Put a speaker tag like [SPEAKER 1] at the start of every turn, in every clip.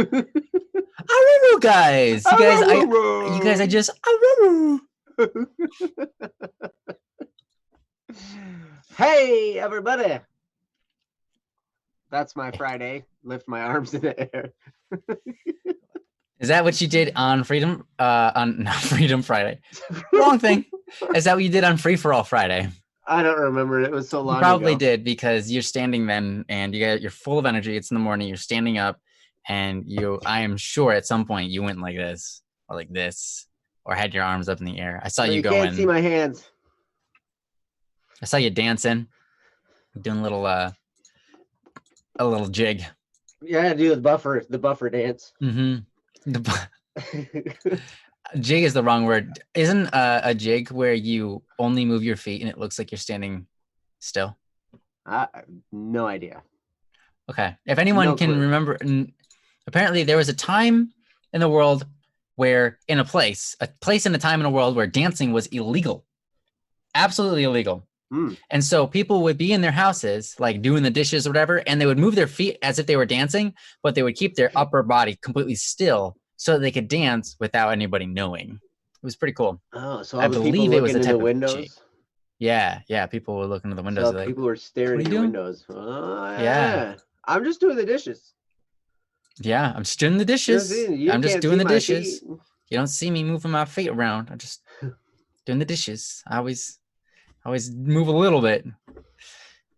[SPEAKER 1] Aruru, guys. You guys, I just aruru.
[SPEAKER 2] Hey, everybody. That's my Friday. Lift my arms in the air.
[SPEAKER 1] Is that what you did on Freedom? Not Freedom Friday. Wrong thing. Is that what you did on Free for All Friday?
[SPEAKER 2] I don't remember. It was so long
[SPEAKER 1] You probably
[SPEAKER 2] ago.
[SPEAKER 1] did, because you're standing then and you're full of energy. It's in the morning. You're standing up, and I am sure at some point you went like this or like this, or had your arms up in the air. I saw
[SPEAKER 2] But
[SPEAKER 1] you
[SPEAKER 2] you
[SPEAKER 1] going.
[SPEAKER 2] can't see my hands.
[SPEAKER 1] I saw you dancing, doing a little jig.
[SPEAKER 2] Yeah, I do the buffer dance.
[SPEAKER 1] Mm-hmm. Jig is the wrong word. Isn't a jig where you only move your feet and it looks like you're standing still?
[SPEAKER 2] No idea.
[SPEAKER 1] Okay. If anyone can remember, apparently there was a time in the world where a place and a time in a world where dancing was illegal. Absolutely illegal. And so people would be in their houses, like doing the dishes or whatever, and they would move their feet as if they were dancing, but they would keep their upper body completely still so that they could dance without anybody knowing. It was pretty cool.
[SPEAKER 2] Oh, so I believe it was a type of windows.
[SPEAKER 1] Yeah. People were looking at the windows.
[SPEAKER 2] So people were staring at your windows. Oh,
[SPEAKER 1] yeah.
[SPEAKER 2] I'm just doing the dishes.
[SPEAKER 1] Yeah, I'm just doing the dishes. I'm just doing the dishes.
[SPEAKER 2] Feet.
[SPEAKER 1] You don't see me moving my feet around. I'm just doing the dishes. I always move a little bit.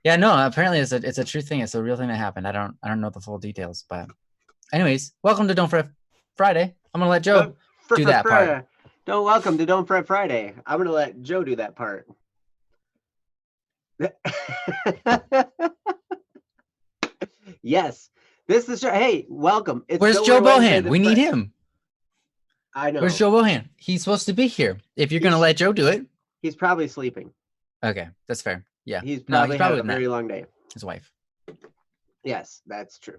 [SPEAKER 1] Yeah, no, apparently it's a true thing. It's a real thing that happened. I don't know the full details, but anyways, welcome to Don't Fret Friday. I'm gonna let Joe do that part.
[SPEAKER 2] Welcome to Don't Fret Friday. I'm gonna let Joe do that part. Yes, this is hey, welcome.
[SPEAKER 1] Where's Joe Bohan? We need him.
[SPEAKER 2] I know.
[SPEAKER 1] Where's Joe Bohan? He's supposed to be here. If you're gonna let Joe do it,
[SPEAKER 2] he's probably sleeping.
[SPEAKER 1] Okay, that's fair. Yeah,
[SPEAKER 2] he's probably had a very long day.
[SPEAKER 1] His wife.
[SPEAKER 2] Yes, that's true.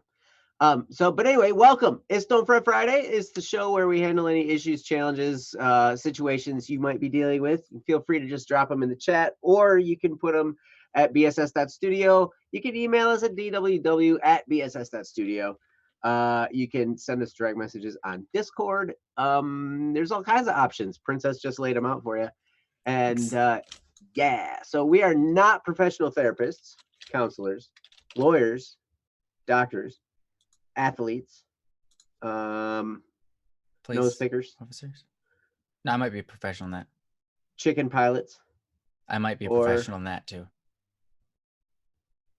[SPEAKER 2] But anyway, welcome. It's Don't Fret Friday. It's the show where we handle any issues, challenges, situations you might be dealing with. Feel free to just drop them in the chat, or you can put them at bss.studio. You can email us at dww@bss.studio. You can send us direct messages on Discord. There's all kinds of options. Princess just laid them out for you. And yeah, so we are not professional therapists, counselors, lawyers, doctors, athletes, nose pickers,
[SPEAKER 1] officers. No, I might be a professional in that.
[SPEAKER 2] Chicken pilots.
[SPEAKER 1] I might be a professional in that too.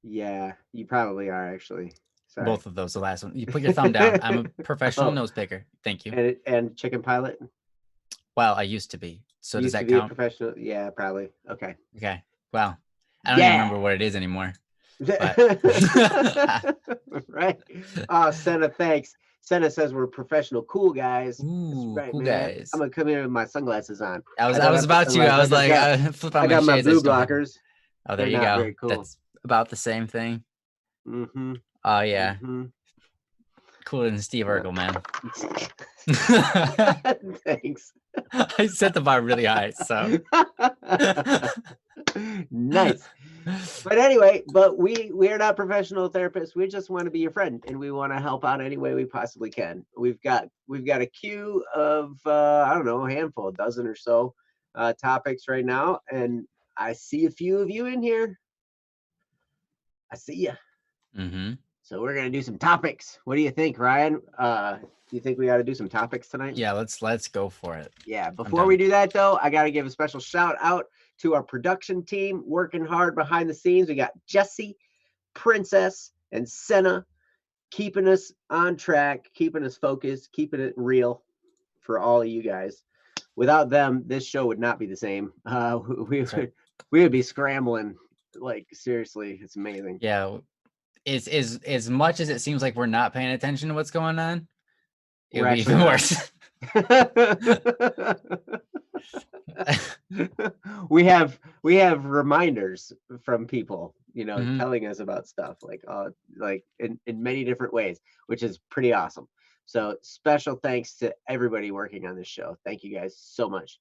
[SPEAKER 2] Yeah, you probably are actually. Sorry.
[SPEAKER 1] Both of those. The last one. You put your thumb down. I'm a professional nose picker. Thank you.
[SPEAKER 2] And chicken pilot.
[SPEAKER 1] Well, I used to be. So does that
[SPEAKER 2] count? A professional? Yeah, probably. Okay.
[SPEAKER 1] Well, I don't even remember what it is anymore.
[SPEAKER 2] Right. Senna, thanks. Senna says we're professional cool guys.
[SPEAKER 1] Ooh,
[SPEAKER 2] right,
[SPEAKER 1] cool
[SPEAKER 2] man.
[SPEAKER 1] guys.
[SPEAKER 2] I'm gonna come here with my sunglasses on.
[SPEAKER 1] I was about to. I was like, flip on
[SPEAKER 2] I got my blue blockers.
[SPEAKER 1] Oh, there you go. Very cool. That's about the same thing.
[SPEAKER 2] Mm-hmm.
[SPEAKER 1] Oh yeah. Mm-hmm. Cooler than Steve Urkel, man.
[SPEAKER 2] Thanks.
[SPEAKER 1] I set the bar really high, so
[SPEAKER 2] nice. But anyway, we are not professional therapists. We just want to be your friend, and we want to help out any way we possibly can. We've got a queue of I don't know, a handful, a dozen or so topics right now, and I see a few of you in here. I see you.
[SPEAKER 1] Mm-hmm.
[SPEAKER 2] So we're gonna do some topics. What do you think, Ryan? Do you think we got to do some topics tonight?
[SPEAKER 1] Yeah, let's go for it.
[SPEAKER 2] Yeah. Before we do that, though, I got to give a special shout out to our production team working hard behind the scenes. We got Jesse, Princess, and Senna keeping us on track, keeping us focused, keeping it real for all of you guys. Without them, this show would not be the same. We would be scrambling. Like, seriously, it's amazing.
[SPEAKER 1] Yeah. Is as much as it seems like we're not paying attention to what's going on, it would be even worse.
[SPEAKER 2] we have reminders from people, telling us about stuff like in many different ways, which is pretty awesome. So special thanks to everybody working on this show. Thank you guys so much.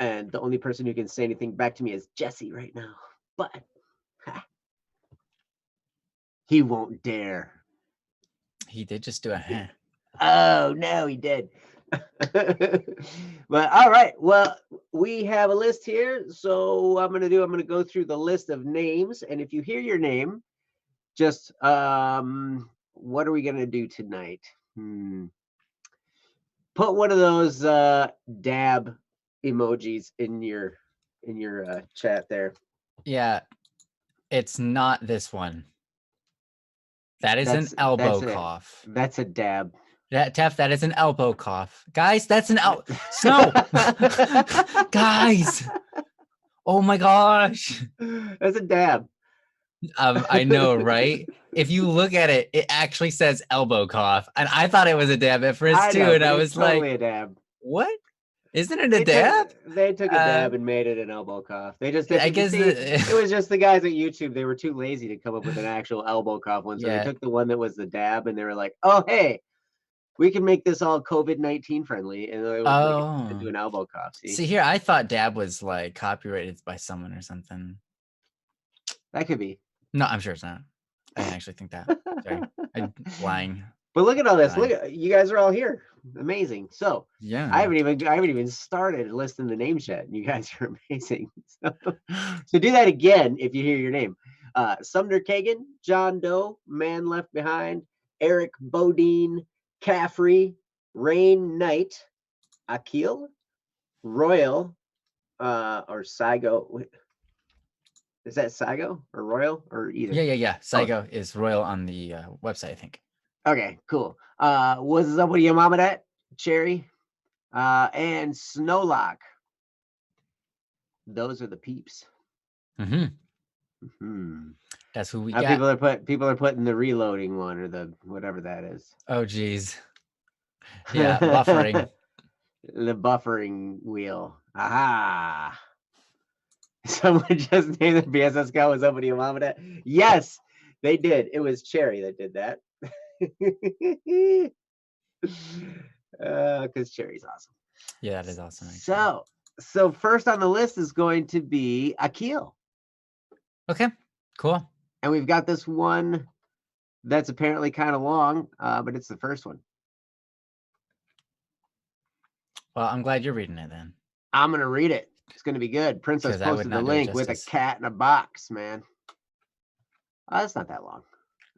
[SPEAKER 2] And the only person who can say anything back to me is Jesse right now, but he won't dare.
[SPEAKER 1] He did just do a huh.
[SPEAKER 2] Oh no, he did. But all right, well, we have a list here. So I'm gonna go through the list of names, and if you hear your name, just what are we gonna do tonight? Put one of those dab emojis in your chat there.
[SPEAKER 1] Yeah, it's not this one. That is an elbow cough.
[SPEAKER 2] That's a dab.
[SPEAKER 1] That is an elbow cough. Guys, that's an Snow. Guys. Oh my gosh.
[SPEAKER 2] That's a dab.
[SPEAKER 1] I know, right? If you look at it, it actually says elbow cough. And I thought it was a dab at first too. And I was
[SPEAKER 2] totally
[SPEAKER 1] like,
[SPEAKER 2] a dab.
[SPEAKER 1] What? Isn't it a dab?
[SPEAKER 2] They took a dab and made it an elbow cough. They just did.
[SPEAKER 1] I guess
[SPEAKER 2] it was just the guys at YouTube. They were too lazy to come up with an actual elbow cough one. So they took the one that was the dab and they were like, oh, hey, we can make this all COVID-19 friendly. And they would do an elbow cough.
[SPEAKER 1] See here, I thought dab was like copyrighted by someone or something.
[SPEAKER 2] That could be.
[SPEAKER 1] No, I'm sure it's not. I didn't actually think that. Sorry. I'm lying.
[SPEAKER 2] But look at all this. Look at you guys are all here. Amazing. So
[SPEAKER 1] yeah,
[SPEAKER 2] I haven't even started listing the names yet. You guys are amazing. So do that again if you hear your name. Sumner Kagan, John Doe, Man Left Behind, Eric Bodine, Caffrey, Rain Knight, Akil, Royal, or Saigo. Is that Saigo or Royal or either?
[SPEAKER 1] Yeah. Saigo is Royal on the website, I think.
[SPEAKER 2] Okay, cool. What's up with your mama that? Cherry. And Snowlock. Those are the peeps.
[SPEAKER 1] That's who we
[SPEAKER 2] got. People are putting the reloading one or the whatever that is.
[SPEAKER 1] Oh geez. Yeah, buffering.
[SPEAKER 2] The buffering wheel. Aha. Someone just named the BSS scout. Was up with your mama that? Yes, they did. It was Cherry that did that. Because Cherry's awesome.
[SPEAKER 1] Yeah, that is awesome. Actually.
[SPEAKER 2] So first on the list is going to be Akil.
[SPEAKER 1] Okay, cool.
[SPEAKER 2] And we've got this one that's apparently kind of long, but it's the first one.
[SPEAKER 1] Well, I'm glad you're reading it then.
[SPEAKER 2] I'm gonna read it. It's gonna be good. Princess posted the link with a cat in a box, man. Oh, that's not that long.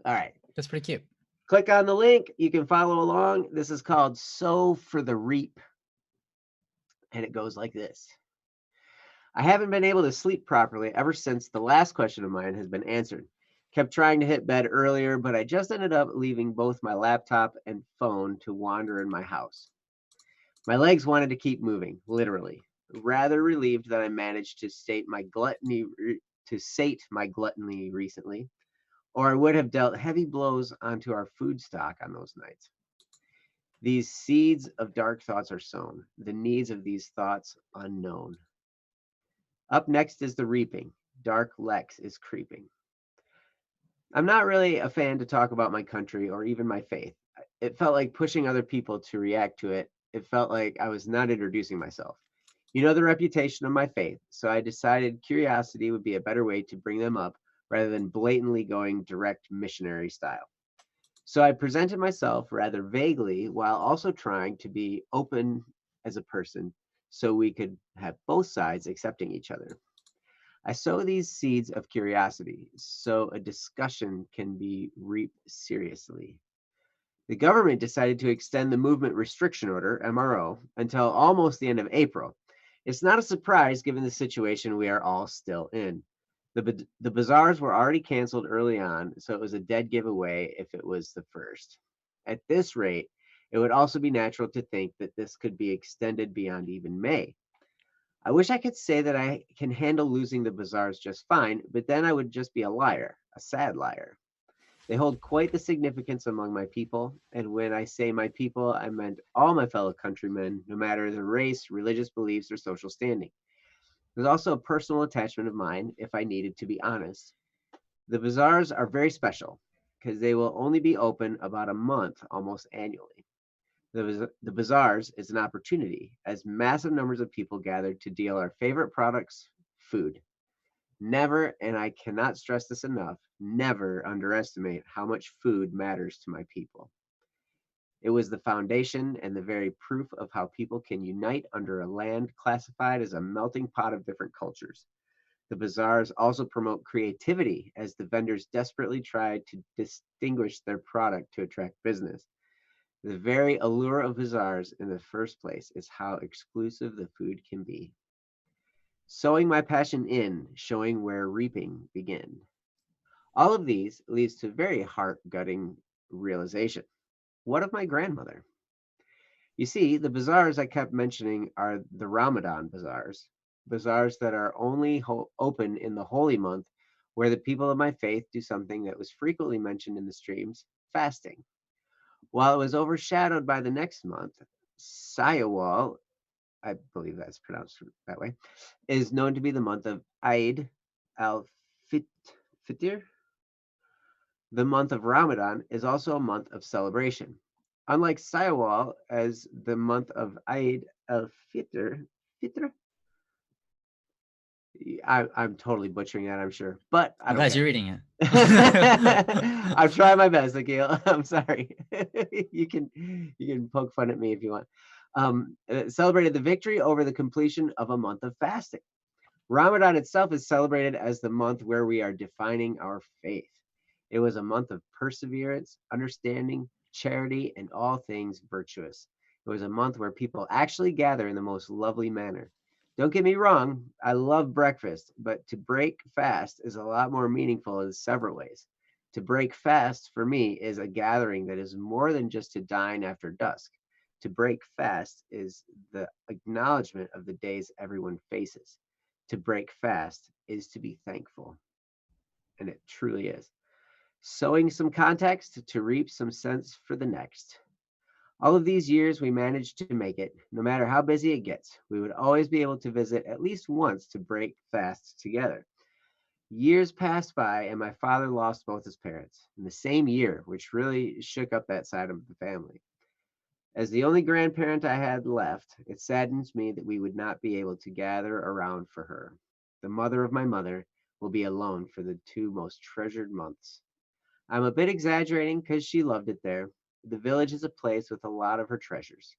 [SPEAKER 2] All right.
[SPEAKER 1] That's pretty cute.
[SPEAKER 2] Click on the link. You can follow along. This is called Sow for the Reap. And it goes like this. I haven't been able to sleep properly ever since the last question of mine has been answered. Kept trying to hit bed earlier, but I just ended up leaving both my laptop and phone to wander in my house. My legs wanted to keep moving, literally. Rather relieved that I managed to sate my gluttony recently, or I would have dealt heavy blows onto our food stock on those nights. These seeds of dark thoughts are sown, the needs of these thoughts unknown. Up next is the reaping. Dark Lex is creeping. I'm not really a fan to talk about my country or even my faith. It felt like pushing other people to react to it. It felt like I was not introducing myself. You know the reputation of my faith, so I decided curiosity would be a better way to bring them up rather than blatantly going direct missionary style. So I presented myself rather vaguely while also trying to be open as a person so we could have both sides accepting each other. I sow these seeds of curiosity so a discussion can be reaped seriously. The government decided to extend the movement restriction order, MRO, until almost the end of April. It's not a surprise given the situation we are all still in. The bazaars were already canceled early on, so it was a dead giveaway if it was the first. At this rate, it would also be natural to think that this could be extended beyond even May. I wish I could say that I can handle losing the bazaars just fine, but then I would just be a liar, a sad liar. They hold quite the significance among my people, and when I say my people, I meant all my fellow countrymen, no matter their race, religious beliefs, or social standing. There's also a personal attachment of mine, if I needed to be honest. The bazaars are very special because they will only be open about a month almost annually. The bazaars is an opportunity as massive numbers of people gather to deal our favorite products, food. Never, and I cannot stress this enough, never underestimate how much food matters to my people. It was the foundation and the very proof of how people can unite under a land classified as a melting pot of different cultures. The bazaars also promote creativity as the vendors desperately try to distinguish their product to attract business. The very allure of bazaars in the first place is how exclusive the food can be. Sowing my passion in, showing where reaping begin. All of these leads to very heart-gutting realization. What of my grandmother? You see, the bazaars I kept mentioning are the Ramadan bazaars, bazaars that are only open in the holy month, where the people of my faith do something that was frequently mentioned in the streams, fasting. While it was overshadowed by the next month, Sayawal, I believe that's pronounced that way, is known to be the month of Eid al-Fitr. The month of Ramadan is also a month of celebration. Unlike Sayawal, as the month of Eid al-Fitr, I'm totally butchering that, I'm sure, but I
[SPEAKER 1] I'm
[SPEAKER 2] don't
[SPEAKER 1] glad
[SPEAKER 2] care.
[SPEAKER 1] you're reading it.
[SPEAKER 2] I'm trying my best, Akil. I'm sorry. You can poke fun at me if you want. Celebrated the victory over the completion of a month of fasting. Ramadan itself is celebrated as the month where we are defining our faith. It was a month of perseverance, understanding, charity, and all things virtuous. It was a month where people actually gather in the most lovely manner. Don't get me wrong, I love breakfast, but to break fast is a lot more meaningful in several ways. To break fast for me is a gathering that is more than just to dine after dusk. To break fast is the acknowledgement of the days everyone faces. To break fast is to be thankful. And it truly is. Sowing some context to reap some sense for the next. All of these years, we managed to make it. No matter how busy it gets, we would always be able to visit at least once to break fast together. Years passed by, and my father lost both his parents in the same year, which really shook up that side of the family. As the only grandparent I had left, it saddens me that we would not be able to gather around for her. The mother of my mother will be alone for the two most treasured months. I'm a bit exaggerating because she loved it there. The village is a place with a lot of her treasures.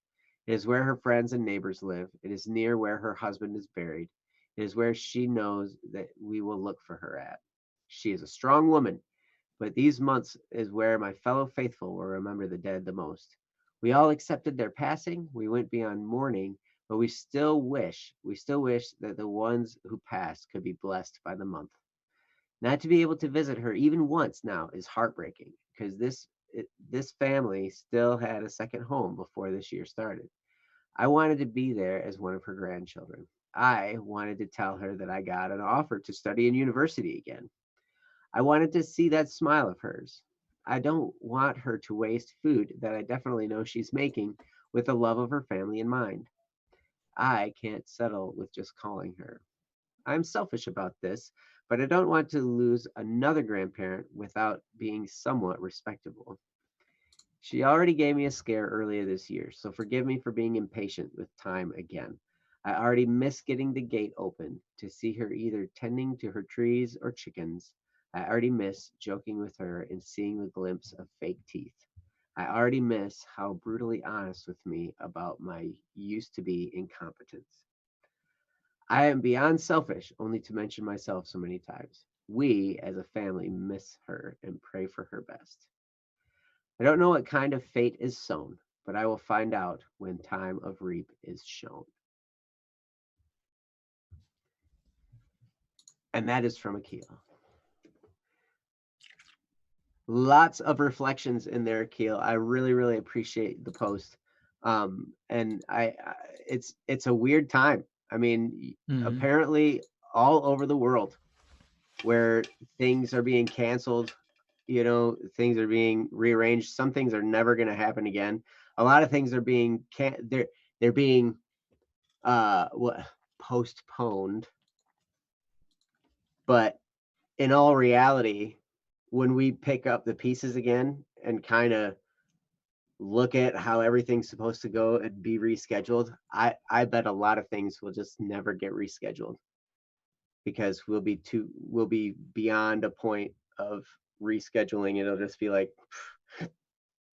[SPEAKER 2] It is where her friends and neighbors live. It is near where her husband is buried. It is where she knows that we will look for her at. She is a strong woman, but these months is where my fellow faithful will remember the dead the most. We all accepted their passing. We went beyond mourning, but we still wish that the ones who passed could be blessed by the month. Not to be able to visit her even once now is heartbreaking because this family still had a second home before this year started. I wanted to be there as one of her grandchildren. I wanted to tell her that I got an offer to study in university again. I wanted to see that smile of hers. I don't want her to waste food that I definitely know she's making with the love of her family in mind. I can't settle with just calling her. I'm selfish about this, but I don't want to lose another grandparent without being somewhat respectable. She already gave me a scare earlier this year, so forgive me for being impatient with time again. I already miss getting the gate open to see her either tending to her trees or chickens. I already miss joking with her and seeing the glimpse of fake teeth. I already miss how brutally honest with me about my used to be incompetence. I am beyond selfish only to mention myself so many times. We as a family miss her and pray for her best. I don't know what kind of fate is sown, but I will find out when time of reap is shown. And that is from Akil. Lots of reflections in there, Akil. I really, really appreciate the post. And it's a weird time. I mean, apparently all over the world where things are being canceled, things are being rearranged. Some things are never going to happen again. A lot of things are being they're being what postponed. But in all reality, when we pick up the pieces again and kind of look at how everything's supposed to go and be rescheduled, I bet a lot of things will just never get rescheduled because we'll be beyond a point of rescheduling. It'll just be like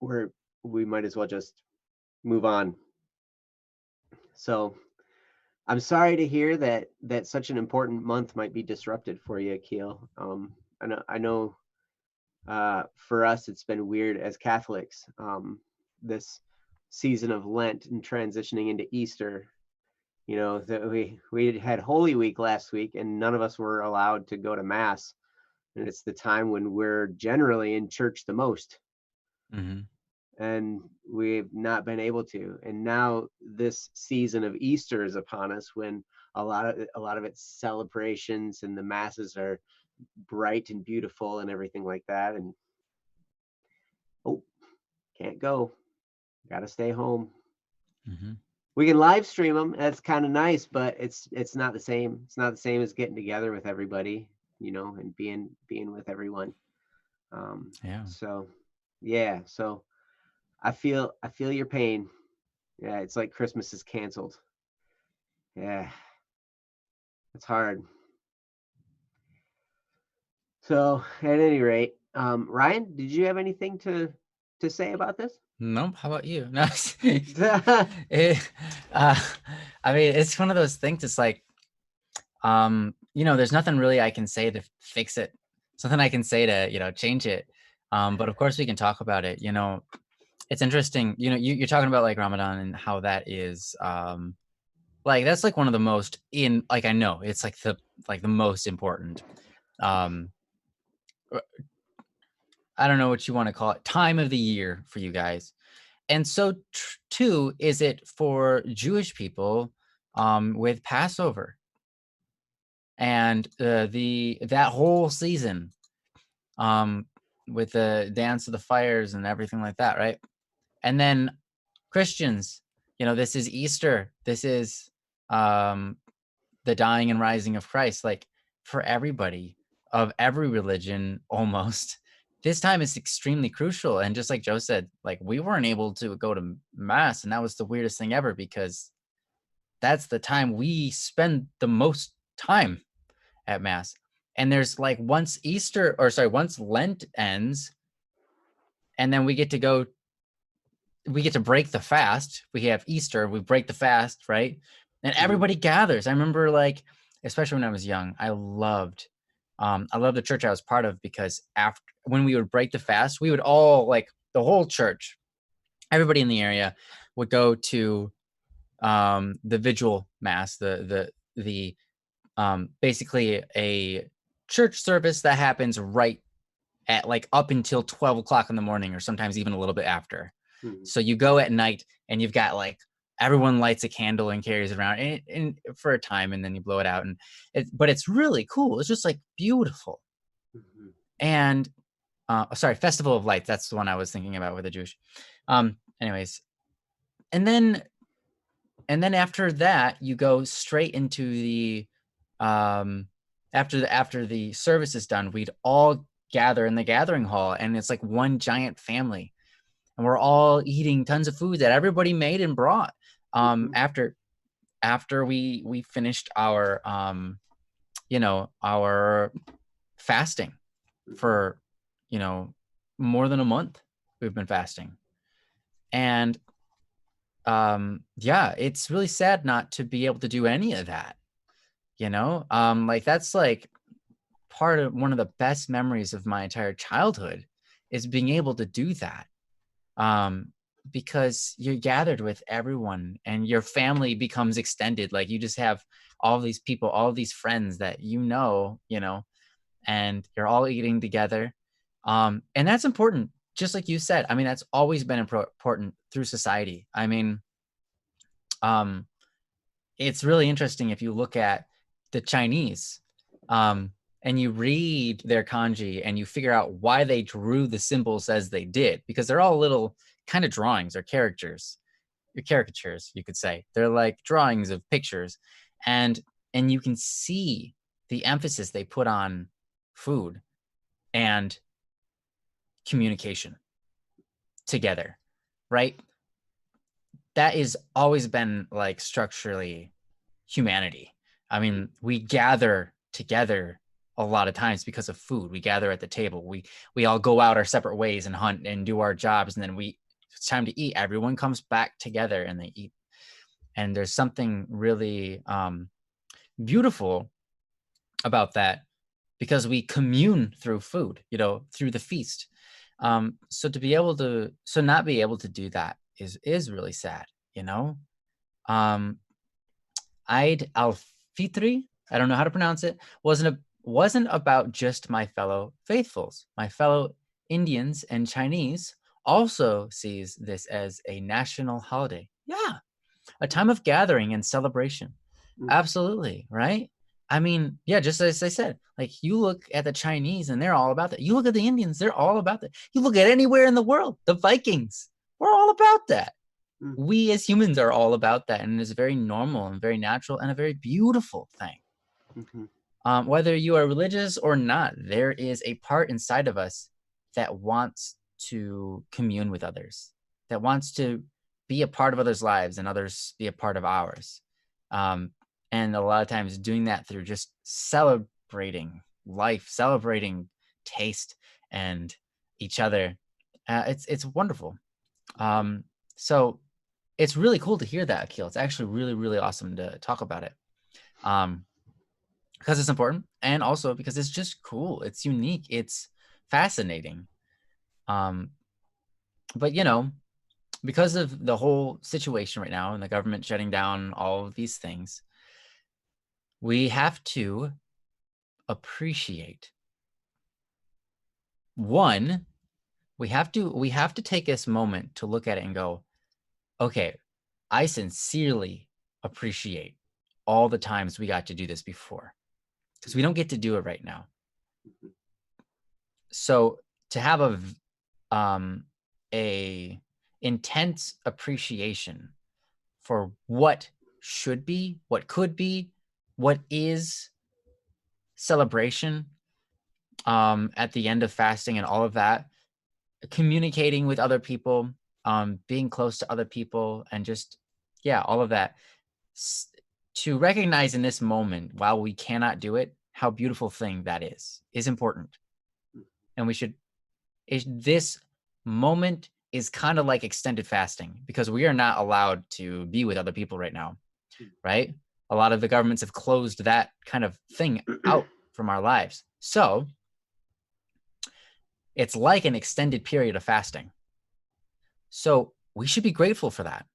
[SPEAKER 2] we're we might as well just move on. So I'm sorry to hear that such an important month might be disrupted for you, Akil. I know for us it's been weird as Catholics, this season of Lent and transitioning into Easter. You know, that we had Holy Week last week, and none of us were allowed to go to Mass, and it's the time when we're generally in church the most.
[SPEAKER 1] Mm-hmm.
[SPEAKER 2] And we've not been able to. And now this season of Easter is upon us, when a lot of its celebrations and the masses are bright and beautiful and everything like that. And can't go, gotta stay home.
[SPEAKER 1] Mm-hmm.
[SPEAKER 2] We can live stream them, that's kind of nice, but it's not the same. It's not the same as getting together with everybody, and being with everyone.
[SPEAKER 1] Yeah.
[SPEAKER 2] So yeah, so I feel your pain. Yeah, it's like Christmas is canceled. Yeah, it's hard. So at any rate, Ryan, did you have anything to say about this?
[SPEAKER 1] Nope. How about you? No. it, I mean, it's one of those things. It's like, there's nothing really I can say to fix it. Something I can say to, change it. But of course we can talk about it. It's interesting. You're talking about like Ramadan and how that is, like that's like one of the most I know it's like the most important, I don't know what you want to call it, time of the year for you guys. And so too is it for Jewish people, with Passover and that whole season, with the dance of the fires and everything like that, right? And then Christians, this is Easter. This is the dying and rising of Christ. Like for everybody of every religion, almost, this time is extremely crucial. And just like Joe said, like we weren't able to go to Mass, and that was the weirdest thing ever, because that's the time we spend the most time at Mass. And there's like once Lent ends, and then we get to break the fast. We have Easter, we break the fast, right? And everybody gathers. I remember, like, especially when I was young, I loved the church I was part of, because when we would break the fast, we would all, like, the whole church, everybody in the area would go to the vigil mass, the basically a church service that happens right at like up until 12 o'clock in the morning, or sometimes even a little bit after. So you go at night and you've got like everyone lights a candle and carries it around and for a time, and then you blow it out. And but it's really cool. It's just like beautiful. And Festival of Lights. That's the one I was thinking about with the Jewish. Anyways, and then after that, you go straight into the after the service is done, we'd all gather in the gathering hall, and it's like one giant family, and we're all eating tons of food that everybody made and brought. After we finished our our fasting for more than a month. We've been fasting, and it's really sad not to be able to do any of that. Like that's like part of one of the best memories of my entire childhood, is being able to do that. Because you're gathered with everyone and your family becomes extended. Like you just have all these people, all these friends that and you're all eating together. And that's important. Just like you said, I mean, that's always been important through society. I mean, it's really interesting if you look at the Chinese, and you read their kanji and you figure out why they drew the symbols as they did, because they're all little kind of drawings or caricatures, you could say. They're like drawings of pictures, and you can see the emphasis they put on food and communication together, right? That has always been like structurally humanity. I mean, we gather together a lot of times because of food. We gather at the table. We all go out our separate ways and hunt and do our jobs, and then we it's time to eat. Everyone comes back together and they eat. And there's something really beautiful about that, because we commune through food, through the feast. So not be able to do that is really sad, Eid al-Fitr, I don't know how to pronounce it, wasn't about just my fellow faithfuls. My fellow Indians and Chinese also sees this as a national holiday. Yeah, a time of gathering and celebration. Absolutely, right? I mean, yeah, just as I said, like, you look at the Chinese and they're all about that. You look at the Indians, they're all about that. You look at anywhere in the world, the Vikings, we're all about that. We as humans are all about that, and it's very normal and very natural and a very beautiful thing. Whether you are religious or not, there is a part inside of us that wants to commune with others, that wants to be a part of others' lives and others be a part of ours. And a lot of times doing that through just celebrating life, celebrating taste and each other. It's wonderful. So it's really cool to hear that, Akil. It's actually really, really awesome to talk about it. Because it's important, and also because it's just cool. It's unique. It's fascinating. But because of the whole situation right now and the government shutting down all of these things, we have to appreciate. One, we have to take this moment to look at it and go, okay, I sincerely appreciate all the times we got to do this before, because we don't get to do it right now. So to have a intense appreciation for what should be, what could be, what is celebration at the end of fasting and all of that, communicating with other people, being close to other people, and just, all of that. To recognize in this moment, while we cannot do it, how beautiful thing that is important. And this moment is kind of like extended fasting, because we are not allowed to be with other people right now, right? A lot of the governments have closed that kind of thing out from our lives. So it's like an extended period of fasting. So we should be grateful for that.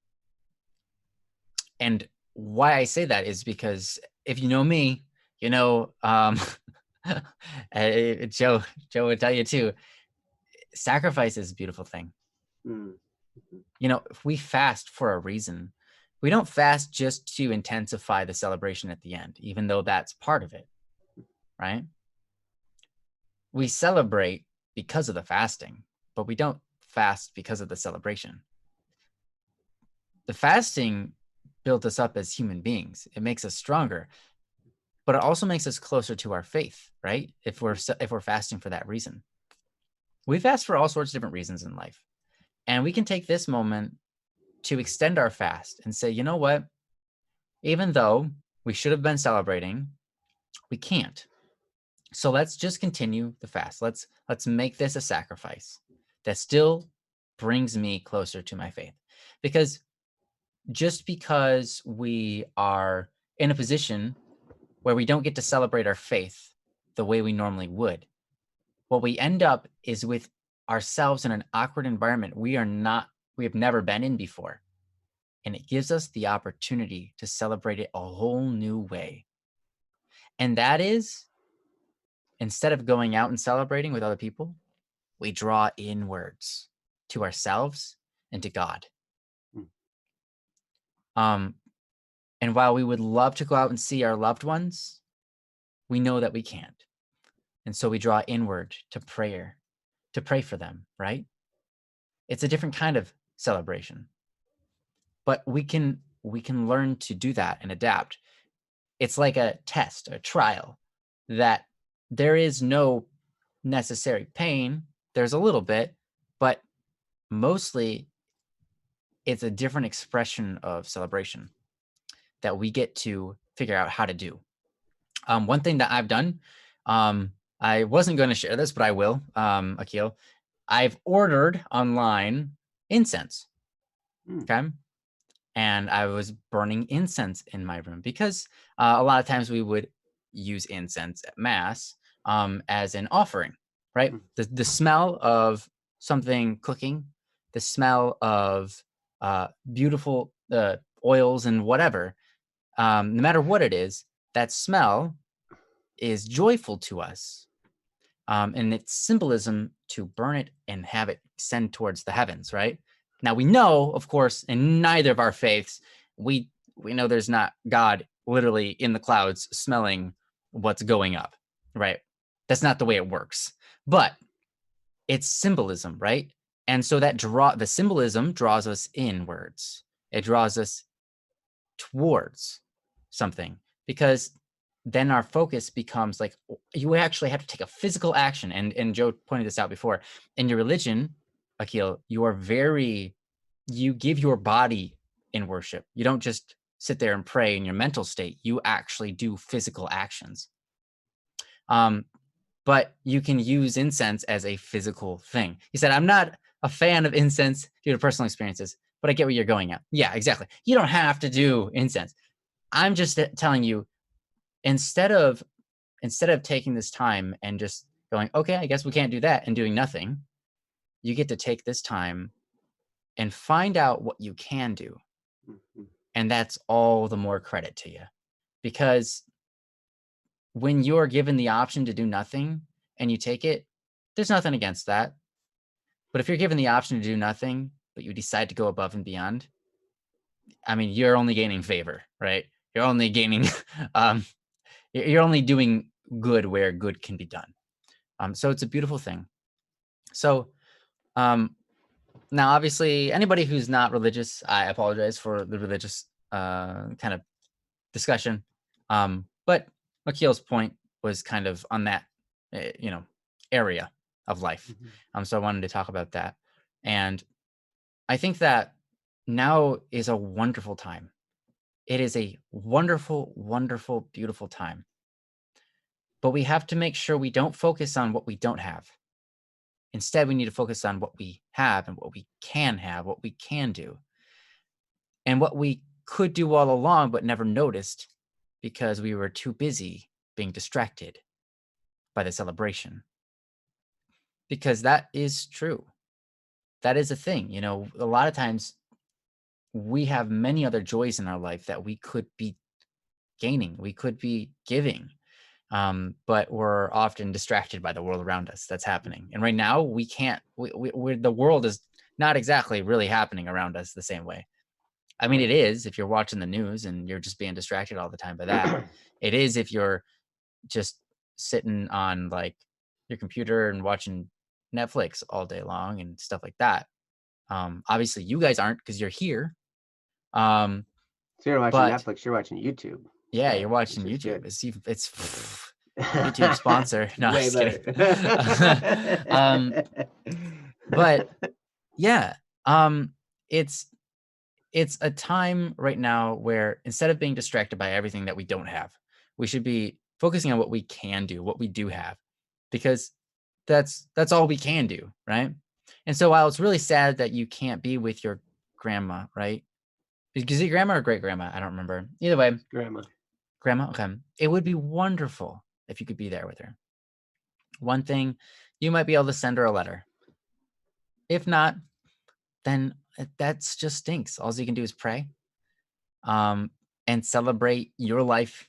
[SPEAKER 1] And why I say that is because if you know me, Joe would tell you too, sacrifice is a beautiful thing. If we fast for a reason, we don't fast just to intensify the celebration at the end, even though that's part of it, right? We celebrate because of the fasting, but we don't fast because of the celebration. The fasting built us up as human beings. It makes us stronger, but it also makes us closer to our faith, right? If we're fasting for that reason. We fast for all sorts of different reasons in life. And we can take this moment to extend our fast and say, you know what? Even though we should have been celebrating, we can't. So let's just continue the fast. Let's make this a sacrifice that still brings me closer to my faith. Because just because we are in a position where we don't get to celebrate our faith the way we normally would, what we end up is with ourselves in an awkward environment we have never been in before. And it gives us the opportunity to celebrate it a whole new way. And that is, instead of going out and celebrating with other people, we draw inwards to ourselves and to God. And while we would love to go out and see our loved ones, we know that we can't. And so we draw inward to prayer, to pray for them, right? It's a different kind of celebration. But we can learn to do that and adapt. It's like a test, a trial, that there is no necessary pain. There's a little bit, but mostly it's a different expression of celebration that we get to figure out how to do. One thing that I've done, I wasn't going to share this, but I will, Akil. I've ordered online incense.
[SPEAKER 2] Mm.
[SPEAKER 1] Okay. And I was burning incense in my room because a lot of times we would use incense at mass as an offering, right?
[SPEAKER 2] Mm.
[SPEAKER 1] The smell of something cooking, the smell of beautiful oils and whatever, no matter what it is, that smell is joyful to us. And it's symbolism to burn it and have it send towards the heavens, right? Now we know, of course, in neither of our faiths, we know there's not God literally in the clouds smelling what's going up, right? That's not the way it works. But it's symbolism, right? And so the symbolism draws us inwards. It draws us towards something because then our focus becomes like you actually have to take a physical action. And Joe pointed this out before. In your religion, Akil, you give your body in worship. You don't just sit there and pray in your mental state. You actually do physical actions. But you can use incense as a physical thing. He said, I'm not a fan of incense due to personal experiences, but I get where you're going at. Yeah, exactly. You don't have to do incense. I'm just telling you, instead of taking this time and just going, okay, I guess we can't do that and doing nothing, you get to take this time and find out what you can do.
[SPEAKER 2] Mhm.
[SPEAKER 1] And that's all the more credit to you. Because when you're given the option to do nothing and you take it, there's nothing against that. But if you're given the option to do nothing, but you decide to go above and beyond, I mean, you're only gaining favor, right? You're only gaining, you're only doing good where good can be done. So it's a beautiful thing. So now, obviously, anybody who's not religious, I apologize for the religious kind of discussion. But Akil's point was kind of on that, area of life. So I wanted to talk about that. And I think that now is a wonderful time. It is a wonderful, wonderful, beautiful time. But we have to make sure we don't focus on what we don't have. Instead, we need to focus on what we have and what we can have, what we can do, and what we could do all along but never noticed because we were too busy being distracted by the celebration. Because that is true. That is a thing. You know, a lot of times we have many other joys in our life that we could be gaining, we could be giving. But we're often distracted by the world around us that's happening. And right now, we can't, the world is not exactly really happening around us the same way. I mean, it is if you're watching the news and you're just being distracted all the time by that. It is if you're just sitting on like your computer and watching Netflix all day long and stuff like that. Obviously, you guys aren't because you're here.
[SPEAKER 2] So you're watching
[SPEAKER 1] But
[SPEAKER 2] Netflix, you're watching YouTube.
[SPEAKER 1] yeah,
[SPEAKER 2] instead,
[SPEAKER 1] you're watching
[SPEAKER 2] which is
[SPEAKER 1] YouTube.
[SPEAKER 2] good.
[SPEAKER 1] It's YouTube sponsor. No, I'm
[SPEAKER 2] Way
[SPEAKER 1] just
[SPEAKER 2] better.
[SPEAKER 1] kidding. But yeah, it's a time right now where instead of being distracted by everything that we don't have, we should be focusing on what we can do, what we do have, because that's all we can do, right? And so while it's really sad that you can't be with your grandma, right? Is it grandma or great grandma? I don't remember. Either way, grandma. Okay, it would be wonderful if you could be there with her. One thing, you might be able to send her a letter. If not, then that's just stinks. All you can do is pray, and celebrate your life,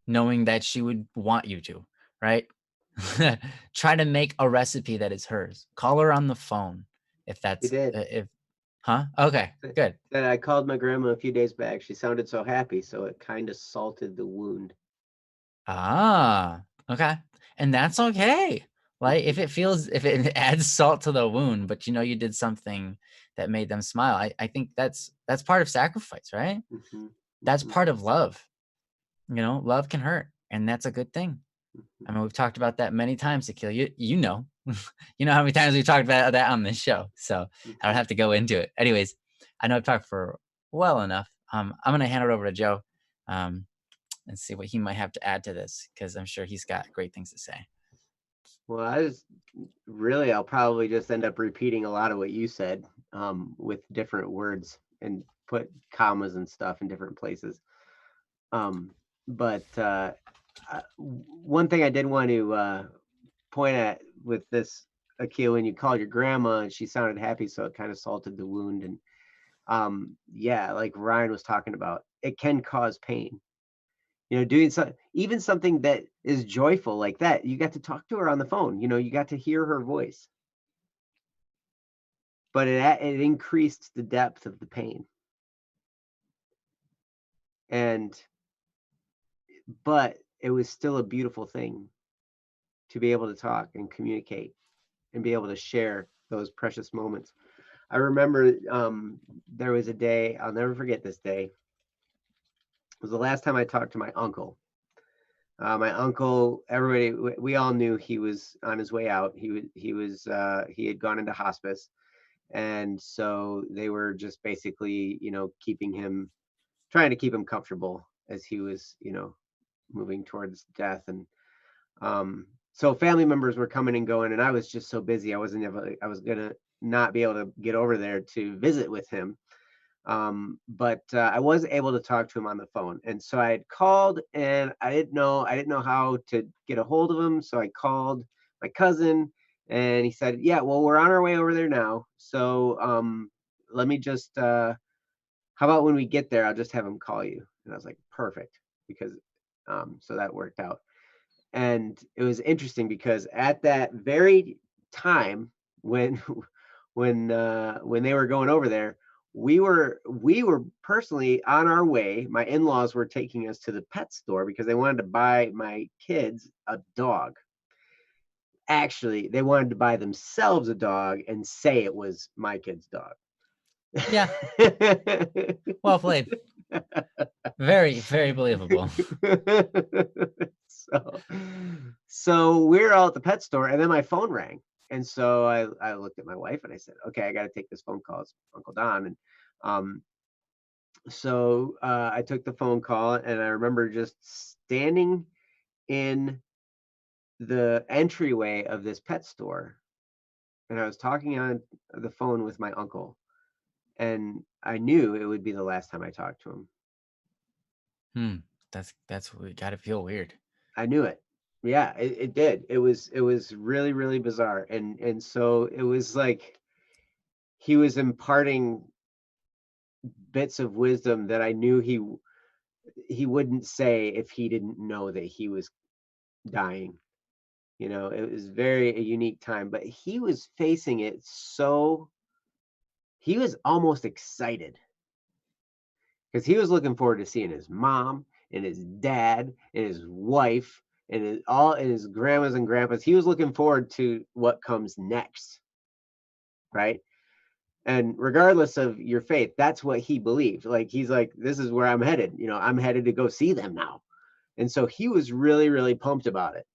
[SPEAKER 1] knowing that she would want you to, right? Try to make a recipe that is hers. Call her on the phone if
[SPEAKER 2] You
[SPEAKER 1] that's
[SPEAKER 2] did.
[SPEAKER 1] huh? Okay, good.
[SPEAKER 2] Then I called my grandma a few days back. She sounded so happy, so it kind of salted the wound.
[SPEAKER 1] Ah, okay. And that's okay. Like if it adds salt to the wound, but you know you did something that made them smile. I think that's part of sacrifice, right?
[SPEAKER 2] Mm-hmm.
[SPEAKER 1] That's
[SPEAKER 2] Mm-hmm.
[SPEAKER 1] part of love. You know, love can hurt, and that's a good thing.
[SPEAKER 2] Mm-hmm.
[SPEAKER 1] I mean, we've talked about that many times, Akil. You know, you know how many times we've talked about that on this show. So I don't have to go into it. Anyways, I know I've talked for well enough. I'm gonna hand it over to Joe, and see what he might have to add to this because I'm sure he's got great things to say.
[SPEAKER 2] Well, I'll probably just end up repeating a lot of what you said. with different words and put commas and stuff in different places. But one thing I did want to point at with this, Akil, when you called your grandma and she sounded happy, so it kind of salted the wound. And yeah, like Ryan was talking about, it can cause pain. Doing even something that is joyful like that. You got to talk to her on the phone. You got to hear her voice, but it increased the depth of the pain. But it was still a beautiful thing to be able to talk and communicate and be able to share those precious moments. I remember there was a day, I'll never forget this day. It was the last time I talked to my uncle. My uncle, everybody, we all knew he was on his way out. He had gone into hospice, and so they were just basically, trying to keep him comfortable as he was, moving towards death. And so family members were coming and going, and I was just so busy. I was gonna not be able to get over there to visit with him. But I was able to talk to him on the phone. And so I had called, and I didn't know how to get a hold of him. So I called my cousin, and he said, yeah, well, we're on our way over there now. So let me just, how about when we get there, I'll just have him call you. And I was like, perfect, because so that worked out. And it was interesting because at that very time when when they were going over there, we were personally on our way. My in-laws were taking us to the pet store because they wanted to buy my kids a dog. Actually, they wanted to buy themselves a dog and say it was my kid's dog.
[SPEAKER 1] Yeah. Well played. Very, very believable.
[SPEAKER 2] So we're all at the pet store, and then my phone rang. And so I looked at my wife and I said, okay, I got to take this phone call. It's Uncle Don. And so I took the phone call, and I remember just standing in the entryway of this pet store, and I was talking on the phone with my uncle, and I knew it would be the last time I talked to
[SPEAKER 1] him. That's gotta feel weird.
[SPEAKER 2] I knew it. Yeah, it did. It was really, really bizarre. And so it was like he was imparting bits of wisdom that I knew he wouldn't say if he didn't know that he was dying. It was a unique time, but he was facing it, so he was almost excited because he was looking forward to seeing his mom and his dad and his wife and his grandmas and grandpas. He was looking forward to what comes next, right? And regardless of your faith, that's what he believed. Like, he's like, this is where I'm headed. I'm headed to go see them now. And so he was really, really pumped about it.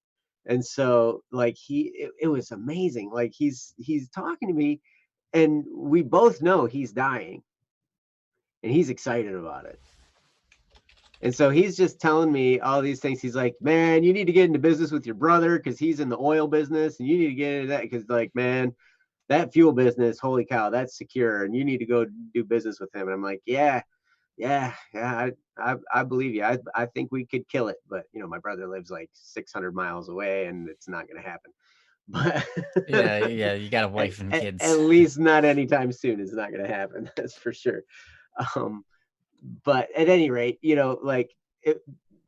[SPEAKER 2] And so like it was amazing. Like he's talking to me, and we both know he's dying, and he's excited about it. And so he's just telling me all these things. He's like, man, you need to get into business with your brother because he's in the oil business, and you need to get into that because, like, man, that fuel business, holy cow, that's secure, and you need to go do business with him. And I'm like, yeah, I believe you. I think we could kill it, but my brother lives like 600 miles away, and it's not going to happen. But
[SPEAKER 1] yeah, you got a wife and kids.
[SPEAKER 2] At least not anytime soon. It's not going to happen. That's for sure. But at any rate, like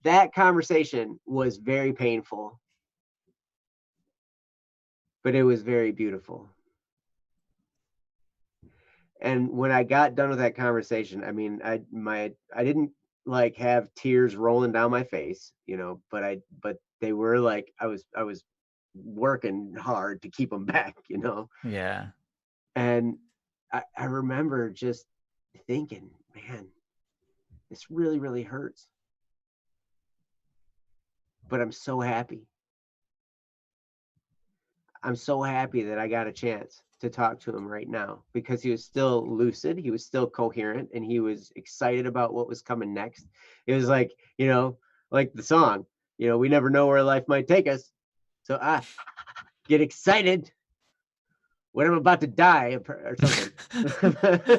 [SPEAKER 2] that conversation was very painful, but it was very beautiful. And when I got done with that conversation, I mean, I didn't like have tears rolling down my face, but they were like, I was working hard to keep them back,
[SPEAKER 1] Yeah.
[SPEAKER 2] And I remember just thinking, man, this really, really hurts. But I'm so happy. I'm so happy that I got a chance to talk to him right now because he was still lucid, he was still coherent, and he was excited about what was coming next. It was like, like the song, we never know where life might take us. So I get excited when I'm about to die or something.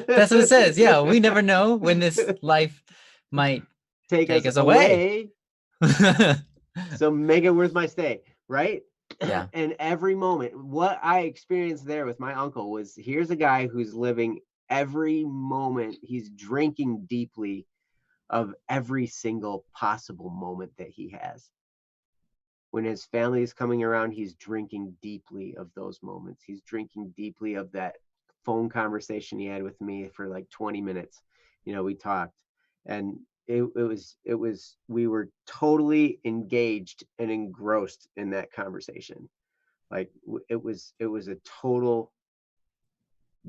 [SPEAKER 1] That's what it says. Yeah, we never know when this life might take us away.
[SPEAKER 2] So make it worth my stay, right?
[SPEAKER 1] Yeah.
[SPEAKER 2] And every moment, what I experienced there with my uncle was, here's a guy who's living every moment. He's drinking deeply of every single possible moment that he has. When his family is coming around, he's drinking deeply of those moments. He's drinking deeply of that phone conversation he had with me for like 20 minutes. You know, we talked, and it was we were totally engaged and engrossed in that conversation. Like it was a total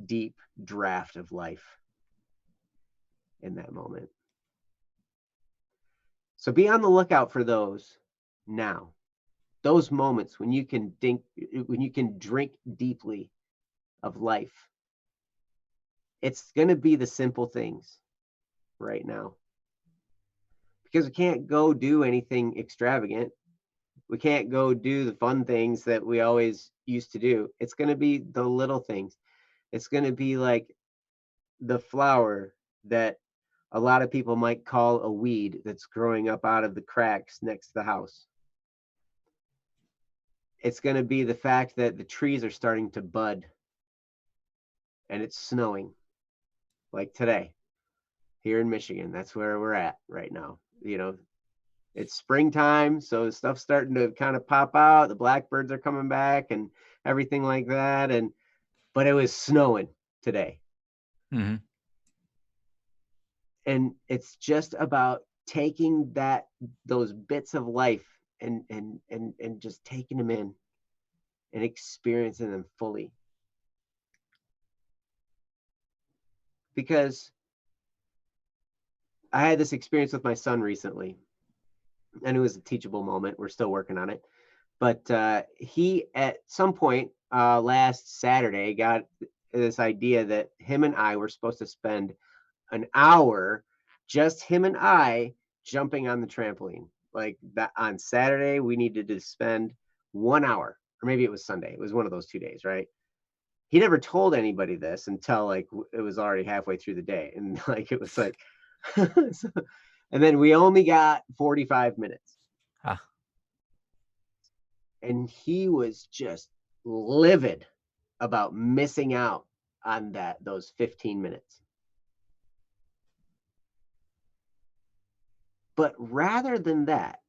[SPEAKER 2] deep draft of life in that moment. So be on the lookout for those now. Those moments when you can drink deeply of life. It's going to be the simple things right now, because we can't go do anything extravagant. We can't go do the fun things that we always used to do. It's going to be the little things. It's going to be like the flower that a lot of people might call a weed that's growing up out of the cracks next to the house. It's going to be the fact that the trees are starting to bud and it's snowing, like today here in Michigan. That's where we're at right now. You know, it's springtime, so stuff's starting to kind of pop out. The blackbirds are coming back and everything like that. But it was snowing today.
[SPEAKER 1] Mm-hmm.
[SPEAKER 2] And it's just about taking those bits of life and just taking them in and experiencing them fully. Because I had this experience with my son recently, and it was a teachable moment. We're still working on it. But he, at some point last Saturday, got this idea that him and I were supposed to spend an hour, just him and I, jumping on the trampoline. Like that on Saturday, we needed to spend 1 hour, or maybe it was Sunday. It was one of those 2 days, right? He never told anybody this until like it was already halfway through the day, and like it was like, so, and then we only got 45 minutes.
[SPEAKER 1] Ah.
[SPEAKER 2] And he was just livid about missing out on those 15 minutes. But rather than that,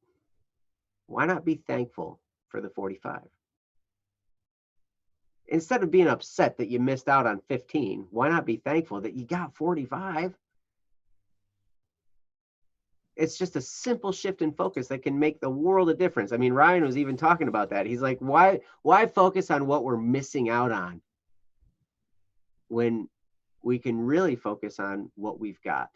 [SPEAKER 2] why not be thankful for the 45? Instead of being upset that you missed out on 15, why not be thankful that you got 45? It's just a simple shift in focus that can make the world of difference. I mean, Ryan was even talking about that. He's like, why focus on what we're missing out on when we can really focus on what we've got?